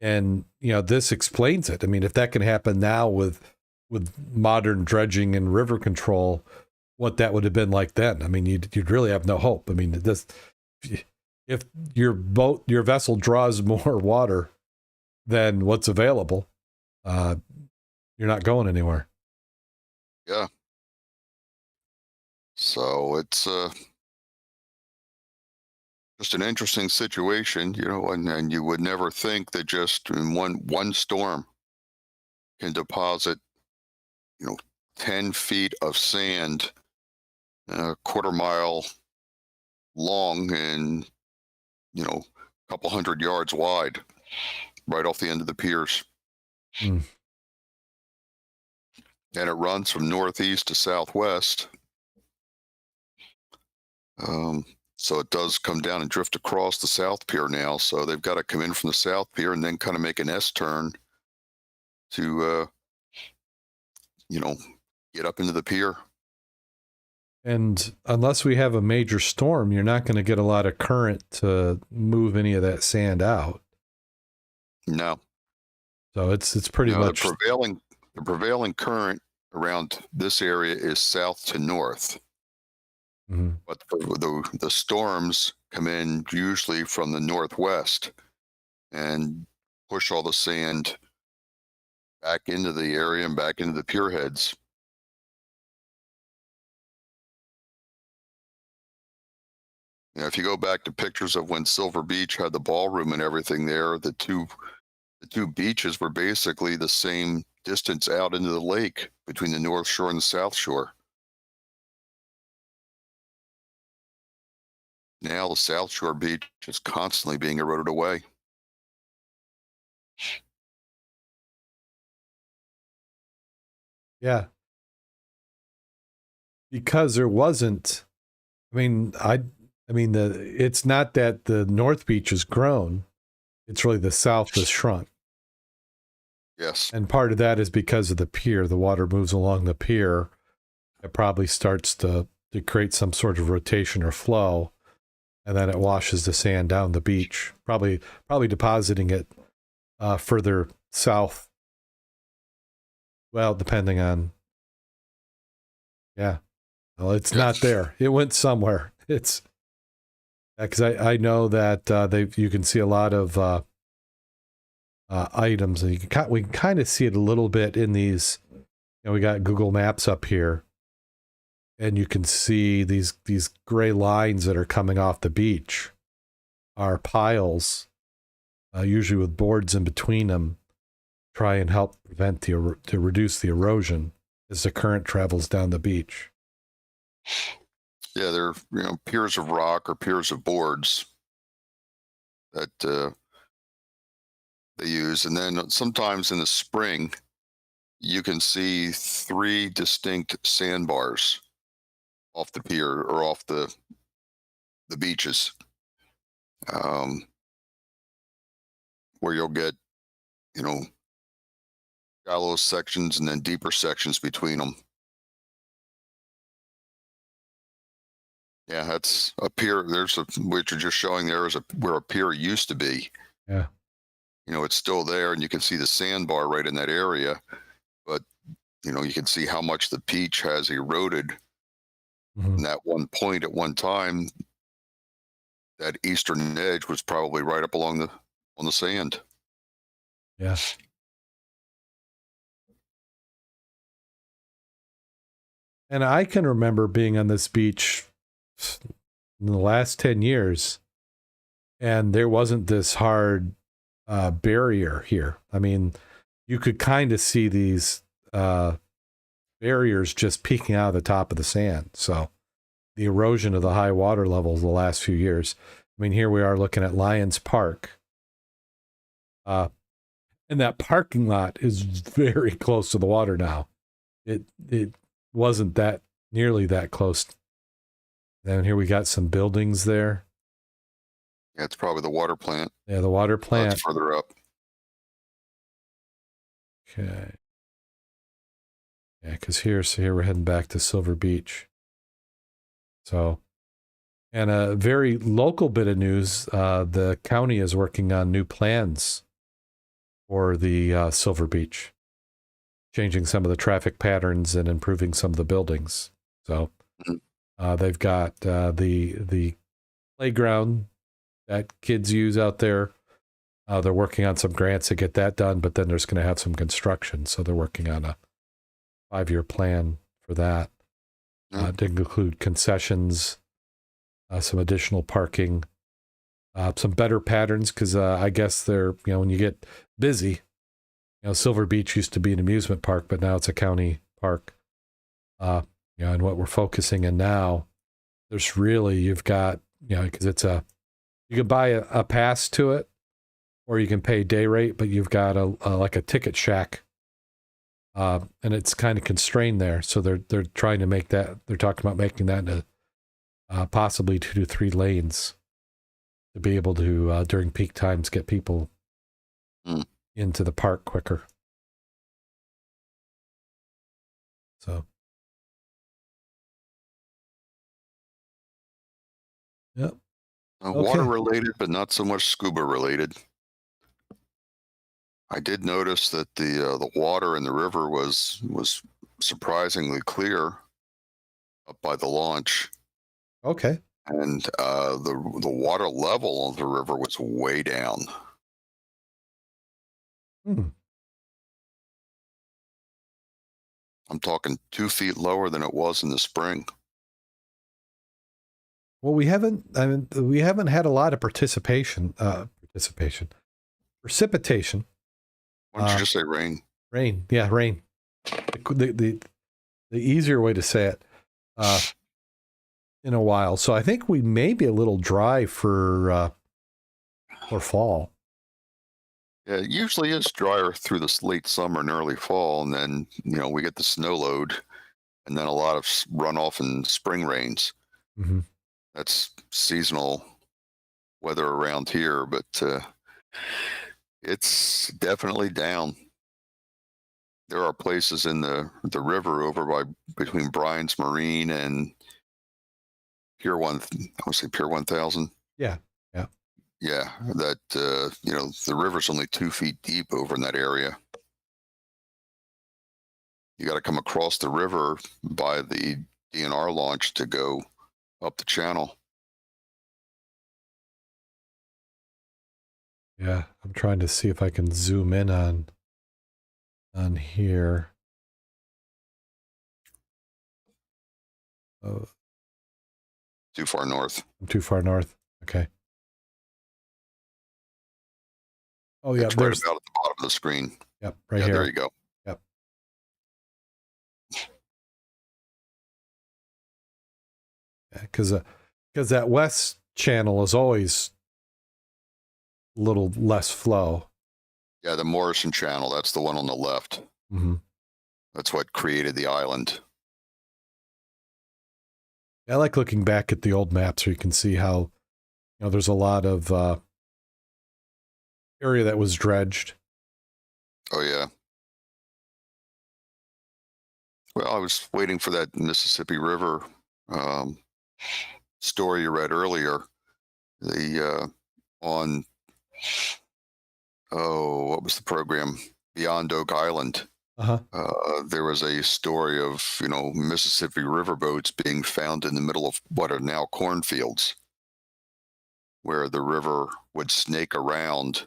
and this explains it. I mean, if that can happen now with modern dredging and river control, what that would have been like then. I mean, you'd really have no hope. I mean, if your vessel draws more water than what's available, you're not going anywhere. Yeah. So it's just an interesting situation, and you would never think that just in one storm can deposit, 10 feet of sand, a quarter mile long and, a couple hundred yards wide, right off the end of the piers. Mm. And it runs from northeast to southwest. So it does come down and drift across the south pier now. So they've got to come in from the south pier and then kind of make an S turn to, get up into the pier. And unless we have a major storm, you're not going to get a lot of current to move any of that sand out. No. So it's pretty much the prevailing current around this area is south to north. Mm-hmm. But the storms come in usually from the northwest and push all the sand back into the area and back into the pier heads. If you go back to pictures of when Silver Beach had the ballroom and everything there, the two beaches were basically the same distance out into the lake between the North Shore and the South Shore. Now the South Shore beach is constantly being eroded away. Yeah. Because there wasn't, it's not that the North Beach has grown. It's really the South has shrunk. Yes. And part of that is because of the pier. The water moves along the pier. It probably starts to create some sort of rotation or flow. And then it washes the sand down the beach, probably depositing it further south. Well, depending on, yeah. Well, it's not there. It went somewhere. It's because I know that you can see a lot of items, and we can kind of see it a little bit in these we got Google Maps up here, and you can see these gray lines that are coming off the beach are piles, usually with boards in between them, try and help prevent to reduce the erosion as the current travels down the beach. Yeah, they're piers of rock or piers of boards that they use, and then sometimes in the spring you can see three distinct sandbars off the pier or off the beaches, um, where you'll get you know shallow sections and then deeper sections between them. Yeah, that's a pier. There's a what you're just showing there is where a pier used to be. Yeah. It's still there, and you can see the sandbar right in that area. But you can see how much the beach has eroded. Mm-hmm. And that one point at one time, that eastern edge was probably right up along on the sand. Yeah. And I can remember being on this beach in the last 10 years, and there wasn't this hard barrier here. I mean, you could kind of see these barriers just peeking out of the top of the sand. So the erosion of the high water levels the last few years. I mean, here we are looking at Lions Park. And that parking lot is very close to the water now. It wasn't that nearly that close. Then here we got some buildings there. Yeah, it's probably the water plant. Yeah, the water plant. That's further up. Okay. Yeah, because here we're heading back to Silver Beach. So, and a very local bit of news, the county is working on new plans for the Silver Beach, changing some of the traffic patterns and improving some of the buildings. So they've got the playground that kids use out there. They're working on some grants to get that done, but then there's going to have some construction. So they're working on a 5-year plan for that. To include concessions, some additional parking, some better patterns, because I guess they're, when you get busy, Silver Beach used to be an amusement park, but now it's a county park. And what we're focusing in now, there's really, you've got, because you can buy a pass to it, or you can pay day rate, but you've got like a ticket shack. And it's kind of constrained there. So they're trying to make that, they're talking about making that into possibly 2 to 3 lanes to be able to, during peak times, get people into the park quicker. So, yep. Water related, but not so much scuba related. I did notice that the water in the river was surprisingly clear up by the launch. Okay. And the water level of the river was way down. I'm talking 2 feet lower than it was in the spring. Well, we haven't had a lot of precipitation. Why don't you just say rain? Rain. Yeah, rain. The easier way to say it in a while. So I think we may be a little dry for fall. Yeah, it usually is drier through the late summer and early fall, and then we get the snow load, and then a lot of runoff and spring rains. Mm-hmm. That's seasonal weather around here, but it's definitely down. There are places in the river over between Bryan's Marine and Pier 1. I would say Pier 1000. Yeah. Yeah, that the river's only 2 feet deep over in that area. You got to come across the river by the DNR launch to go up the channel. Yeah, I'm trying to see if I can zoom in on here. Oh, Too far north. I'm too far north. Okay. Oh yeah, It's right there's. about at the bottom of the screen. Yep, right Yeah, here. there you go. Yep. Because that west channel is always a little less flow. Yeah, the Morrison Channel. That's the one on the left. Mm-hmm. That's what created the island. I like looking back at the old maps where you can see how, there's a lot of area that was dredged. Oh yeah. Well, I was waiting for that Mississippi River um, story you read earlier. The on what was the program? Beyond Oak Island. Uh-huh. There was a story of Mississippi riverboats being found in the middle of what are now cornfields, where the river would snake around,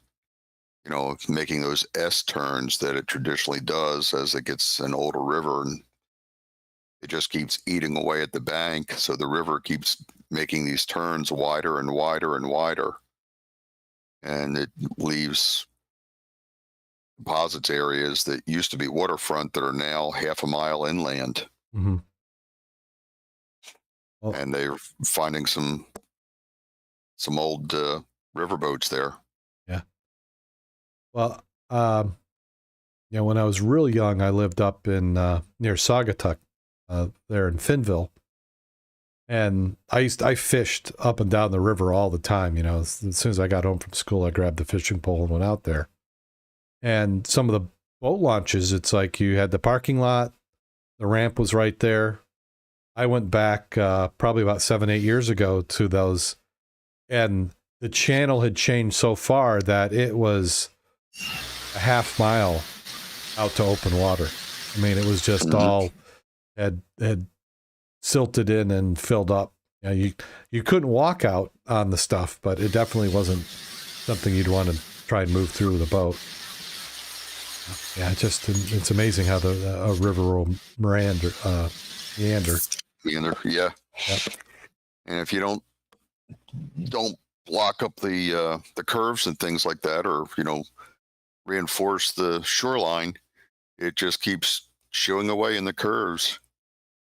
making those S turns that it traditionally does as it gets an older river, and it just keeps eating away at the bank. So the river keeps making these turns wider and wider and wider, and it leaves deposits areas that used to be waterfront that are now half a mile inland. Mm-hmm. Well, And they're finding some old riverboats there. yeah. Well, when I was real young, I lived up in near Saugatuck, there in Finnville, and I fished up and down the river all the time. As soon as I got home from school, I grabbed the fishing pole and went out there. And some of the boat launches, it's like you had the parking lot, the ramp was right there. I went back probably about 7-8 years ago to those, and the channel had changed so far that it was a half mile out to open water. I mean, it was just all had silted in and filled up. You couldn't walk out on the stuff, but it definitely wasn't something you'd want to try and move through with a boat. Yeah, it's amazing how a river will meander. Meander, yeah. Yep. And if you don't block up the curves and things like that, or reinforce the shoreline, it just keeps chewing away in the curves.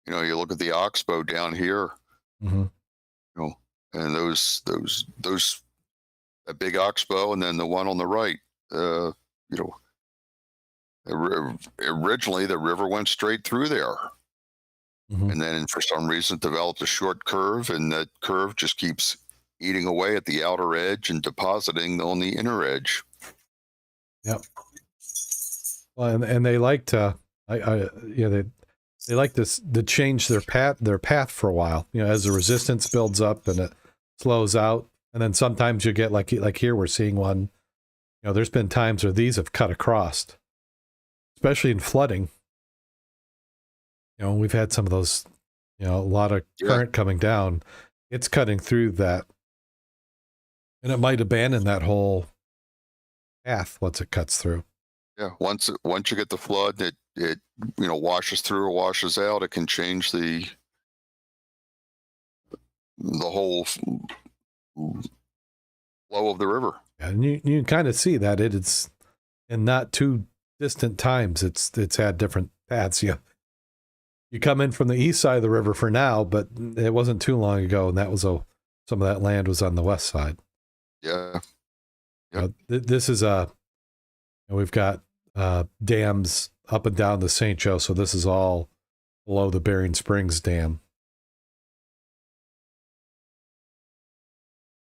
You look at the oxbow down here, Mm-hmm. And those that big oxbow, and then the one on the right, originally the river went straight through there. Mm-hmm. And then for some reason developed a short curve, and that curve just keeps eating away at the outer edge and depositing on the inner edge. Yep. Well, and they like to, they like to change their path for a while. As the resistance builds up and it slows out, and then sometimes you get like here we're seeing one. There's been times where these have cut across, especially in flooding. We've had some of those, a lot of current coming down. It's cutting through that, and it might abandon that whole path once it cuts through. Yeah, once you get the flood, it washes through or washes out. It can change the whole flow of the river. Yeah, and you can kind of see that it's in not too distant times. It's had different paths. You come in from the east side of the river for now, but it wasn't too long ago, and that was some of that land was on the west side. Yeah. Yep. This is we've got dams up and down the St. Joe, so this is all below the Bering Springs Dam.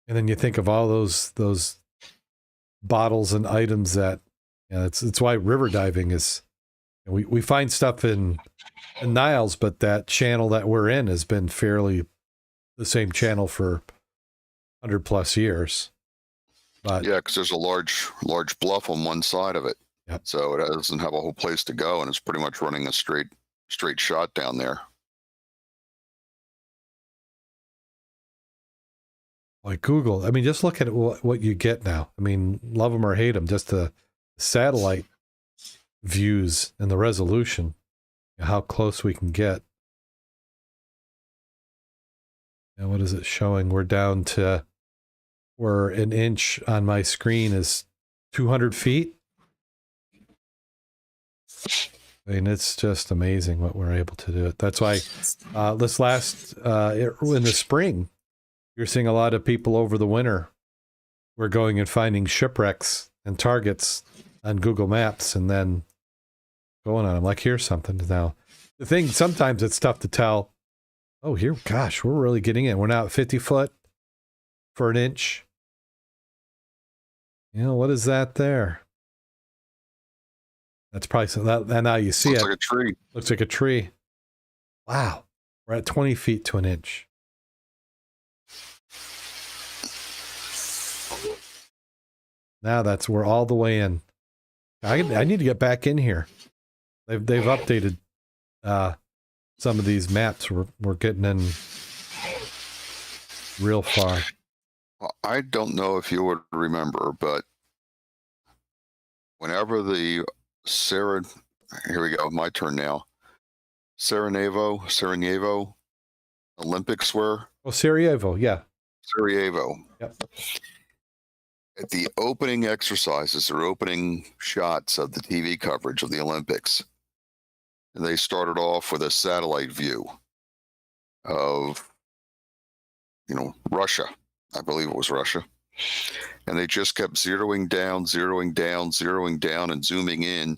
And then you think of all those bottles and items that, it's why river diving is. We find stuff in Niles, but that channel that we're in has been fairly the same channel for 100+ years. But yeah, because there's a large bluff on one side of it. Yep. So it doesn't have a whole place to go, and it's pretty much running a straight shot down there. like Google, I mean, just look at what you get now. I mean, love them or hate them, just the satellite views and the resolution, how close we can get. And what is it showing? We're down to where an inch on my screen is 200 feet. I mean, it's just amazing what we're able to do. That's why in the spring, you're seeing a lot of people over the winter. We're going and finding shipwrecks and targets on Google Maps and then going on. I'm like, here's something now. The thing, sometimes it's tough to tell. Oh, here, gosh, we're really getting in. We're now at 50 foot for an inch. You know, what is that there? That's probably some that. And now you see Looks it. like a tree. Looks like a tree. Wow. We're at 20 feet to an inch. Now we're all the way in. I need to get back in here. They've updated some of these maps. We're getting in real far. Well, I don't know if you would remember, but whenever the here we go, my turn now. Sarajevo Olympics were. Oh, Sarajevo, yeah. Sarajevo. Yep. At the opening exercises or opening shots of the TV coverage of the Olympics, they started off with a satellite view of, Russia. I believe it was Russia. And they just kept zeroing down, and zooming in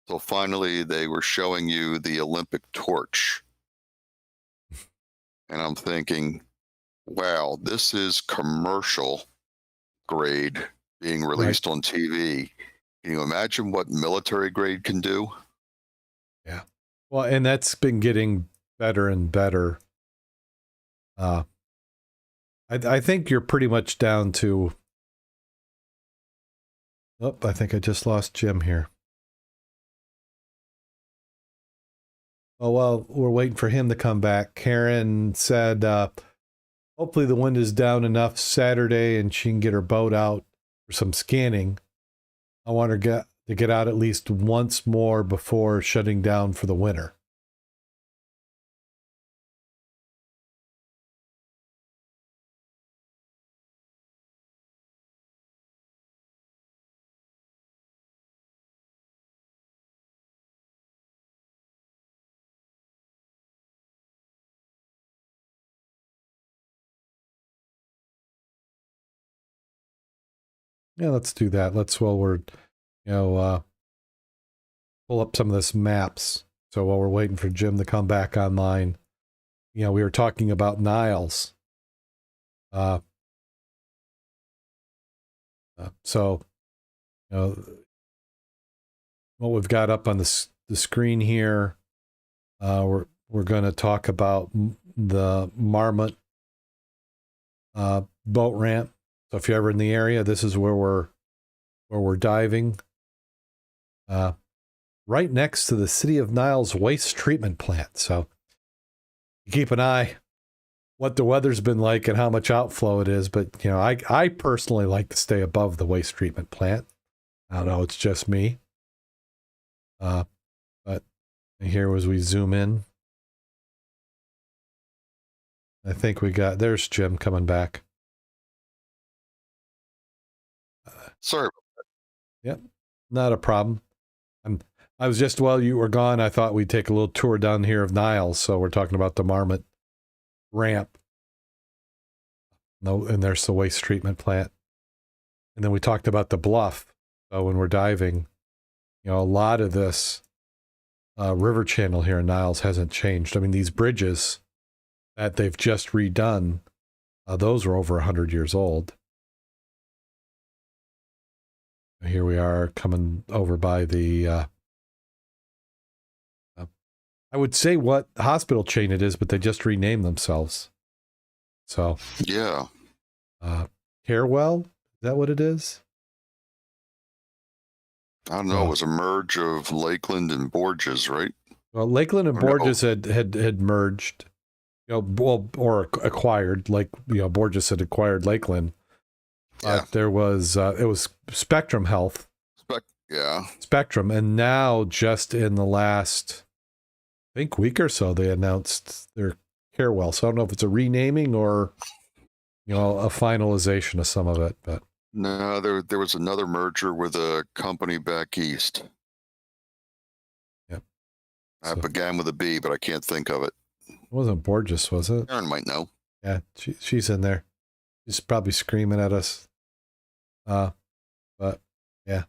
till finally they were showing you the Olympic torch. And I'm thinking, wow, this is commercial grade being released on TV. Can you imagine what military grade can do? Yeah. Well, and that's been getting better and better. I think you're pretty much down to... Oh, I think I just lost Jim here. Oh, well, we're waiting for him to come back. Karen said, hopefully the wind is down enough Saturday and she can get her boat out for some scanning. I want her to get out at least once more before shutting down for the winter. Yeah, let's do that. While we're, pull up some of this maps. So while we're waiting for Jim to come back online, we were talking about Niles. So, what we've got up on the screen here, we're going to talk about the Marmot boat ramp. So if you're ever in the area, this is where we're diving. Right next to the City of Niles waste treatment plant. So you keep an eye what the weather's been like and how much outflow it is. But, I personally like to stay above the waste treatment plant. I don't know, it's just me. But here as we zoom in, I think there's Jim coming back. Sorry. Yep, not a problem. I was just, while you were gone, I thought we'd take a little tour down here of Niles. So we're talking about the Marmot ramp. No, and there's the waste treatment plant. And then we talked about the bluff. So when we're diving, a lot of this river channel here in Niles hasn't changed. I mean, these bridges that they've just redone, those are over 100 years old. Here we are coming over by the, I would say what hospital chain it is, but they just renamed themselves. So, yeah. Carewell, is that what it is? I don't know. It was a merge of Lakeland and Borges, right? Well, Lakeland and Borges had merged, or acquired, Borges had acquired Lakeland. Yeah. There was, it was Spectrum Health. Yeah. Spectrum. And now just in the last, I think, week or so, they announced their compare well. So I don't know if it's a renaming or, you know, a finalization of some of it, but No, there was another merger with a company back east. yep. I So began with a B, but I can't think of it. it wasn't Borges, was it? Aaron might know. Yeah, she's in there. She's probably screaming at us. But yeah,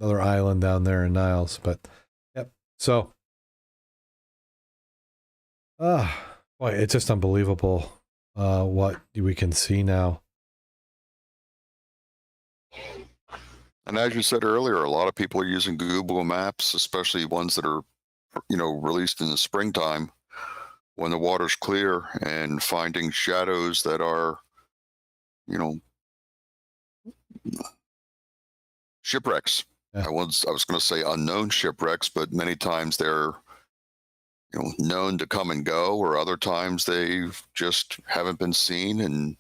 another island down there in Niles. But yep. So, boy, it's just unbelievable what we can see now. And as you said earlier, a lot of people are using Google Maps, especially ones that are, released in the springtime when the water's clear, and finding shadows that are, you know, shipwrecks. Yeah. I was going to say unknown shipwrecks, but many times they're, known to come and go, or other times they just haven't been seen and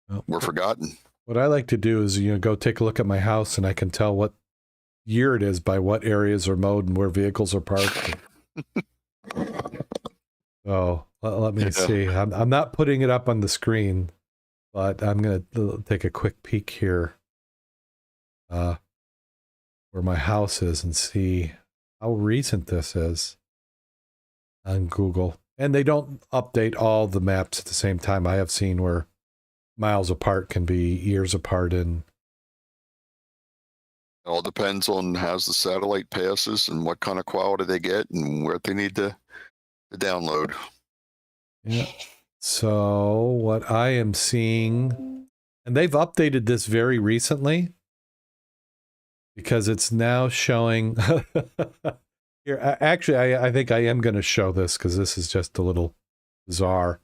Well, were forgotten. what I like to do is, go take a look at my house, and I can tell what year it is by what areas are mowed and where vehicles are parked. So let me see. I'm not putting it up on the screen, but I'm going to take a quick peek here where my house is and see how recent this is on Google. And they don't update all the maps at the same time. I have seen where miles apart can be years apart. And It all depends on how the satellite passes and what kind of quality they get and where they need to download. yeah. So what I am seeing, and they've updated this very recently because it's now showing here. Actually, I think I am going to show this because this is just a little bizarre.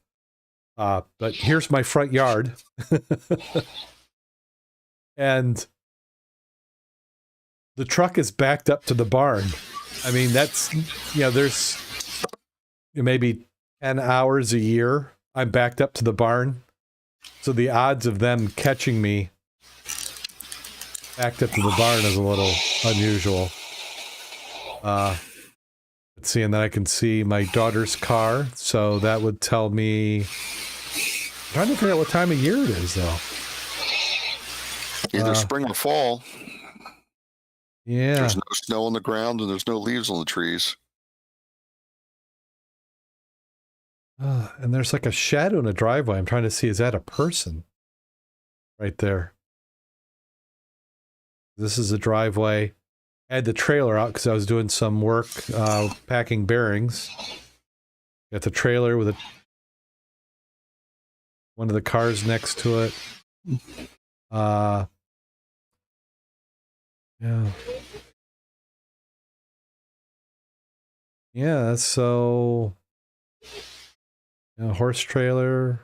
But here's my front yard. And the truck is backed up to the barn. I mean, that's, there's maybe 10 hours a year I'm backed up to the barn. So the odds of them catching me backed up to the barn is a little unusual. Let's see, and then I can see my daughter's car. So that would tell me, I'm trying to figure out what time of year it is, though. Either spring or fall. Yeah. There's no snow on the ground and there's no leaves on the trees. And there's like a shadow in a driveway. I'm trying to see, is that a person? Right there. This is a driveway. I had the trailer out because I was doing some work packing bearings. Got the trailer with one of the cars next to it. Yeah. Yeah, so horse trailer.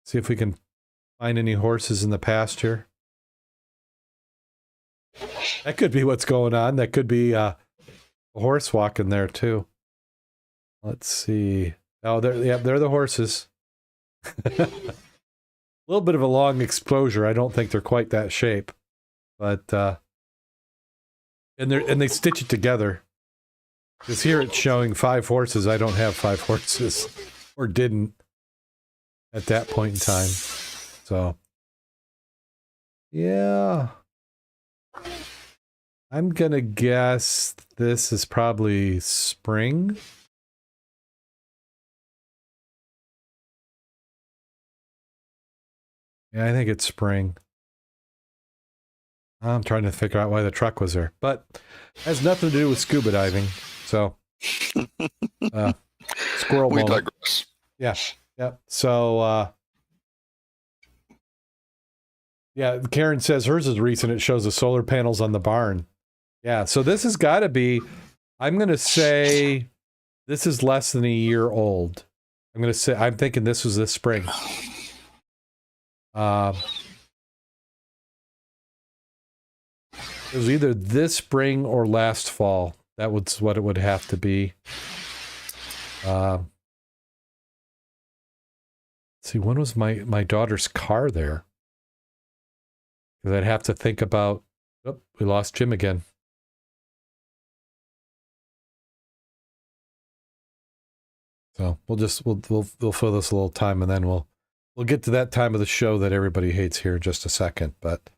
See if we can find any horses in the pasture. That could be what's going on. That could be a horse walking there too. Let's see. Oh, they're the horses. A little bit of a long exposure. I don't think they're quite that shape, but and they stitch it together. Because here it's showing 5 horses. I don't have 5 horses, or didn't at that point in time. So, yeah. I'm going to guess this is probably spring. Yeah, I think it's spring. I'm trying to figure out why the truck was there. But it has nothing to do with scuba diving. So, squirrel We moment. digress. Yeah. Yeah. So, yeah, Karen says hers is recent. It shows the solar panels on the barn. Yeah. So this has got to be, I'm going to say this is less than a year old. I'm thinking this was this spring. It was either this spring or last fall. That was what it would have to be. Let's see, when was my daughter's car there? Because I'd have to think about. Oh, we lost Jim again. So we'll fill this a little time, and then we'll get to that time of the show that everybody hates here in just a second. But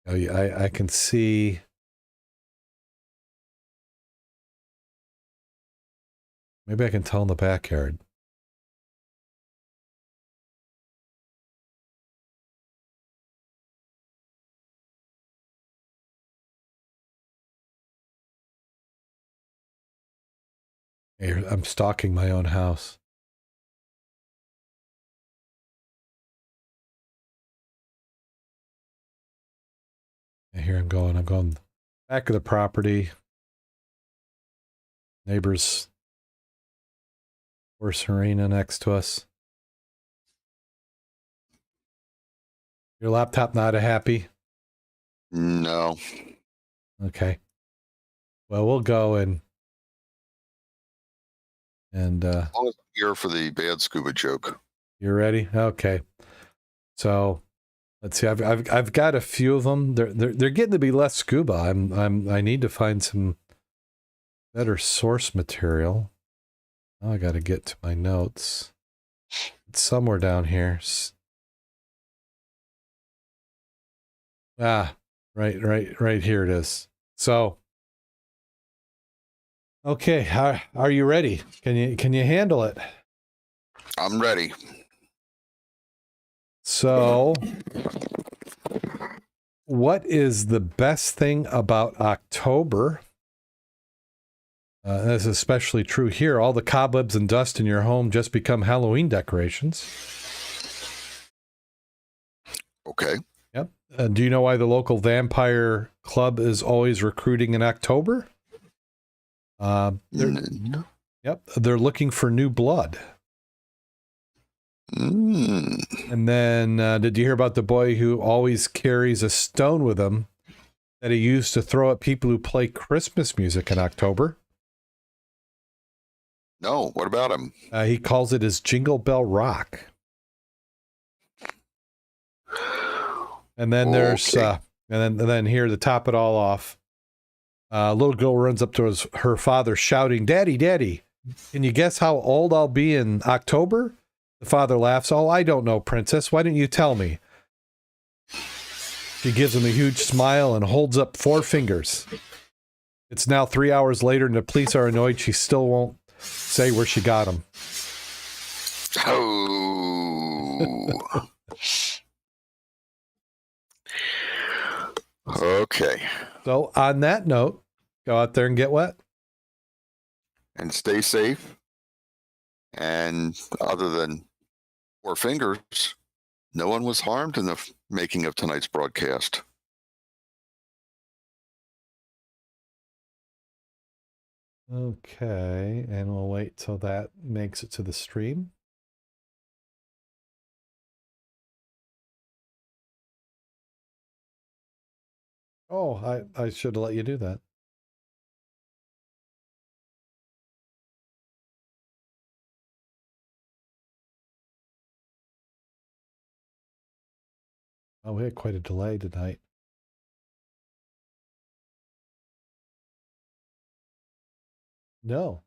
I can see. Maybe I can tell in the backyard. Here, I'm stalking my own house. And here I'm going back of the property. Neighbor's horse arena next to us. Your laptop not happy? No. Okay. Well, we'll go and As long as I'm here for the bad scuba joke. you're ready? Okay. So let's see. I've got a few of them. They're getting to be less scuba. I need to find some better source material. Oh, I got to get to my notes. It's somewhere down here. Ah, right here it is. So, okay, are you ready? Can you handle it? I'm ready. So, what is the best thing about October? This is especially true here. All the cobwebs and dust in your home just become Halloween decorations. Okay. Yep. Do you know why the local vampire club is always recruiting in October? No. Yep. They're looking for new blood. And then, did you hear about the boy who always carries a stone with him that he used to throw at people who play Christmas music in October? No. What about him? He calls it his Jingle Bell Rock. And then there's, Okay. and then here to top it all off, a little girl runs up to her father shouting, "Daddy, Daddy, can you guess how old I'll be in October?" The father laughs. "Oh, I don't know, princess. Why didn't you tell me?" She gives him a huge smile and holds up 4 fingers. It's now 3 hours later, and the police are annoyed. She still won't say where she got them. Oh. Okay. So, on that note, go out there and get wet. And stay safe. And other than 4 fingers, no one was harmed in the making of tonight's broadcast. Okay, and we'll wait till that makes it to the stream. Oh, I should have let you do that. Oh, we had quite a delay tonight. No.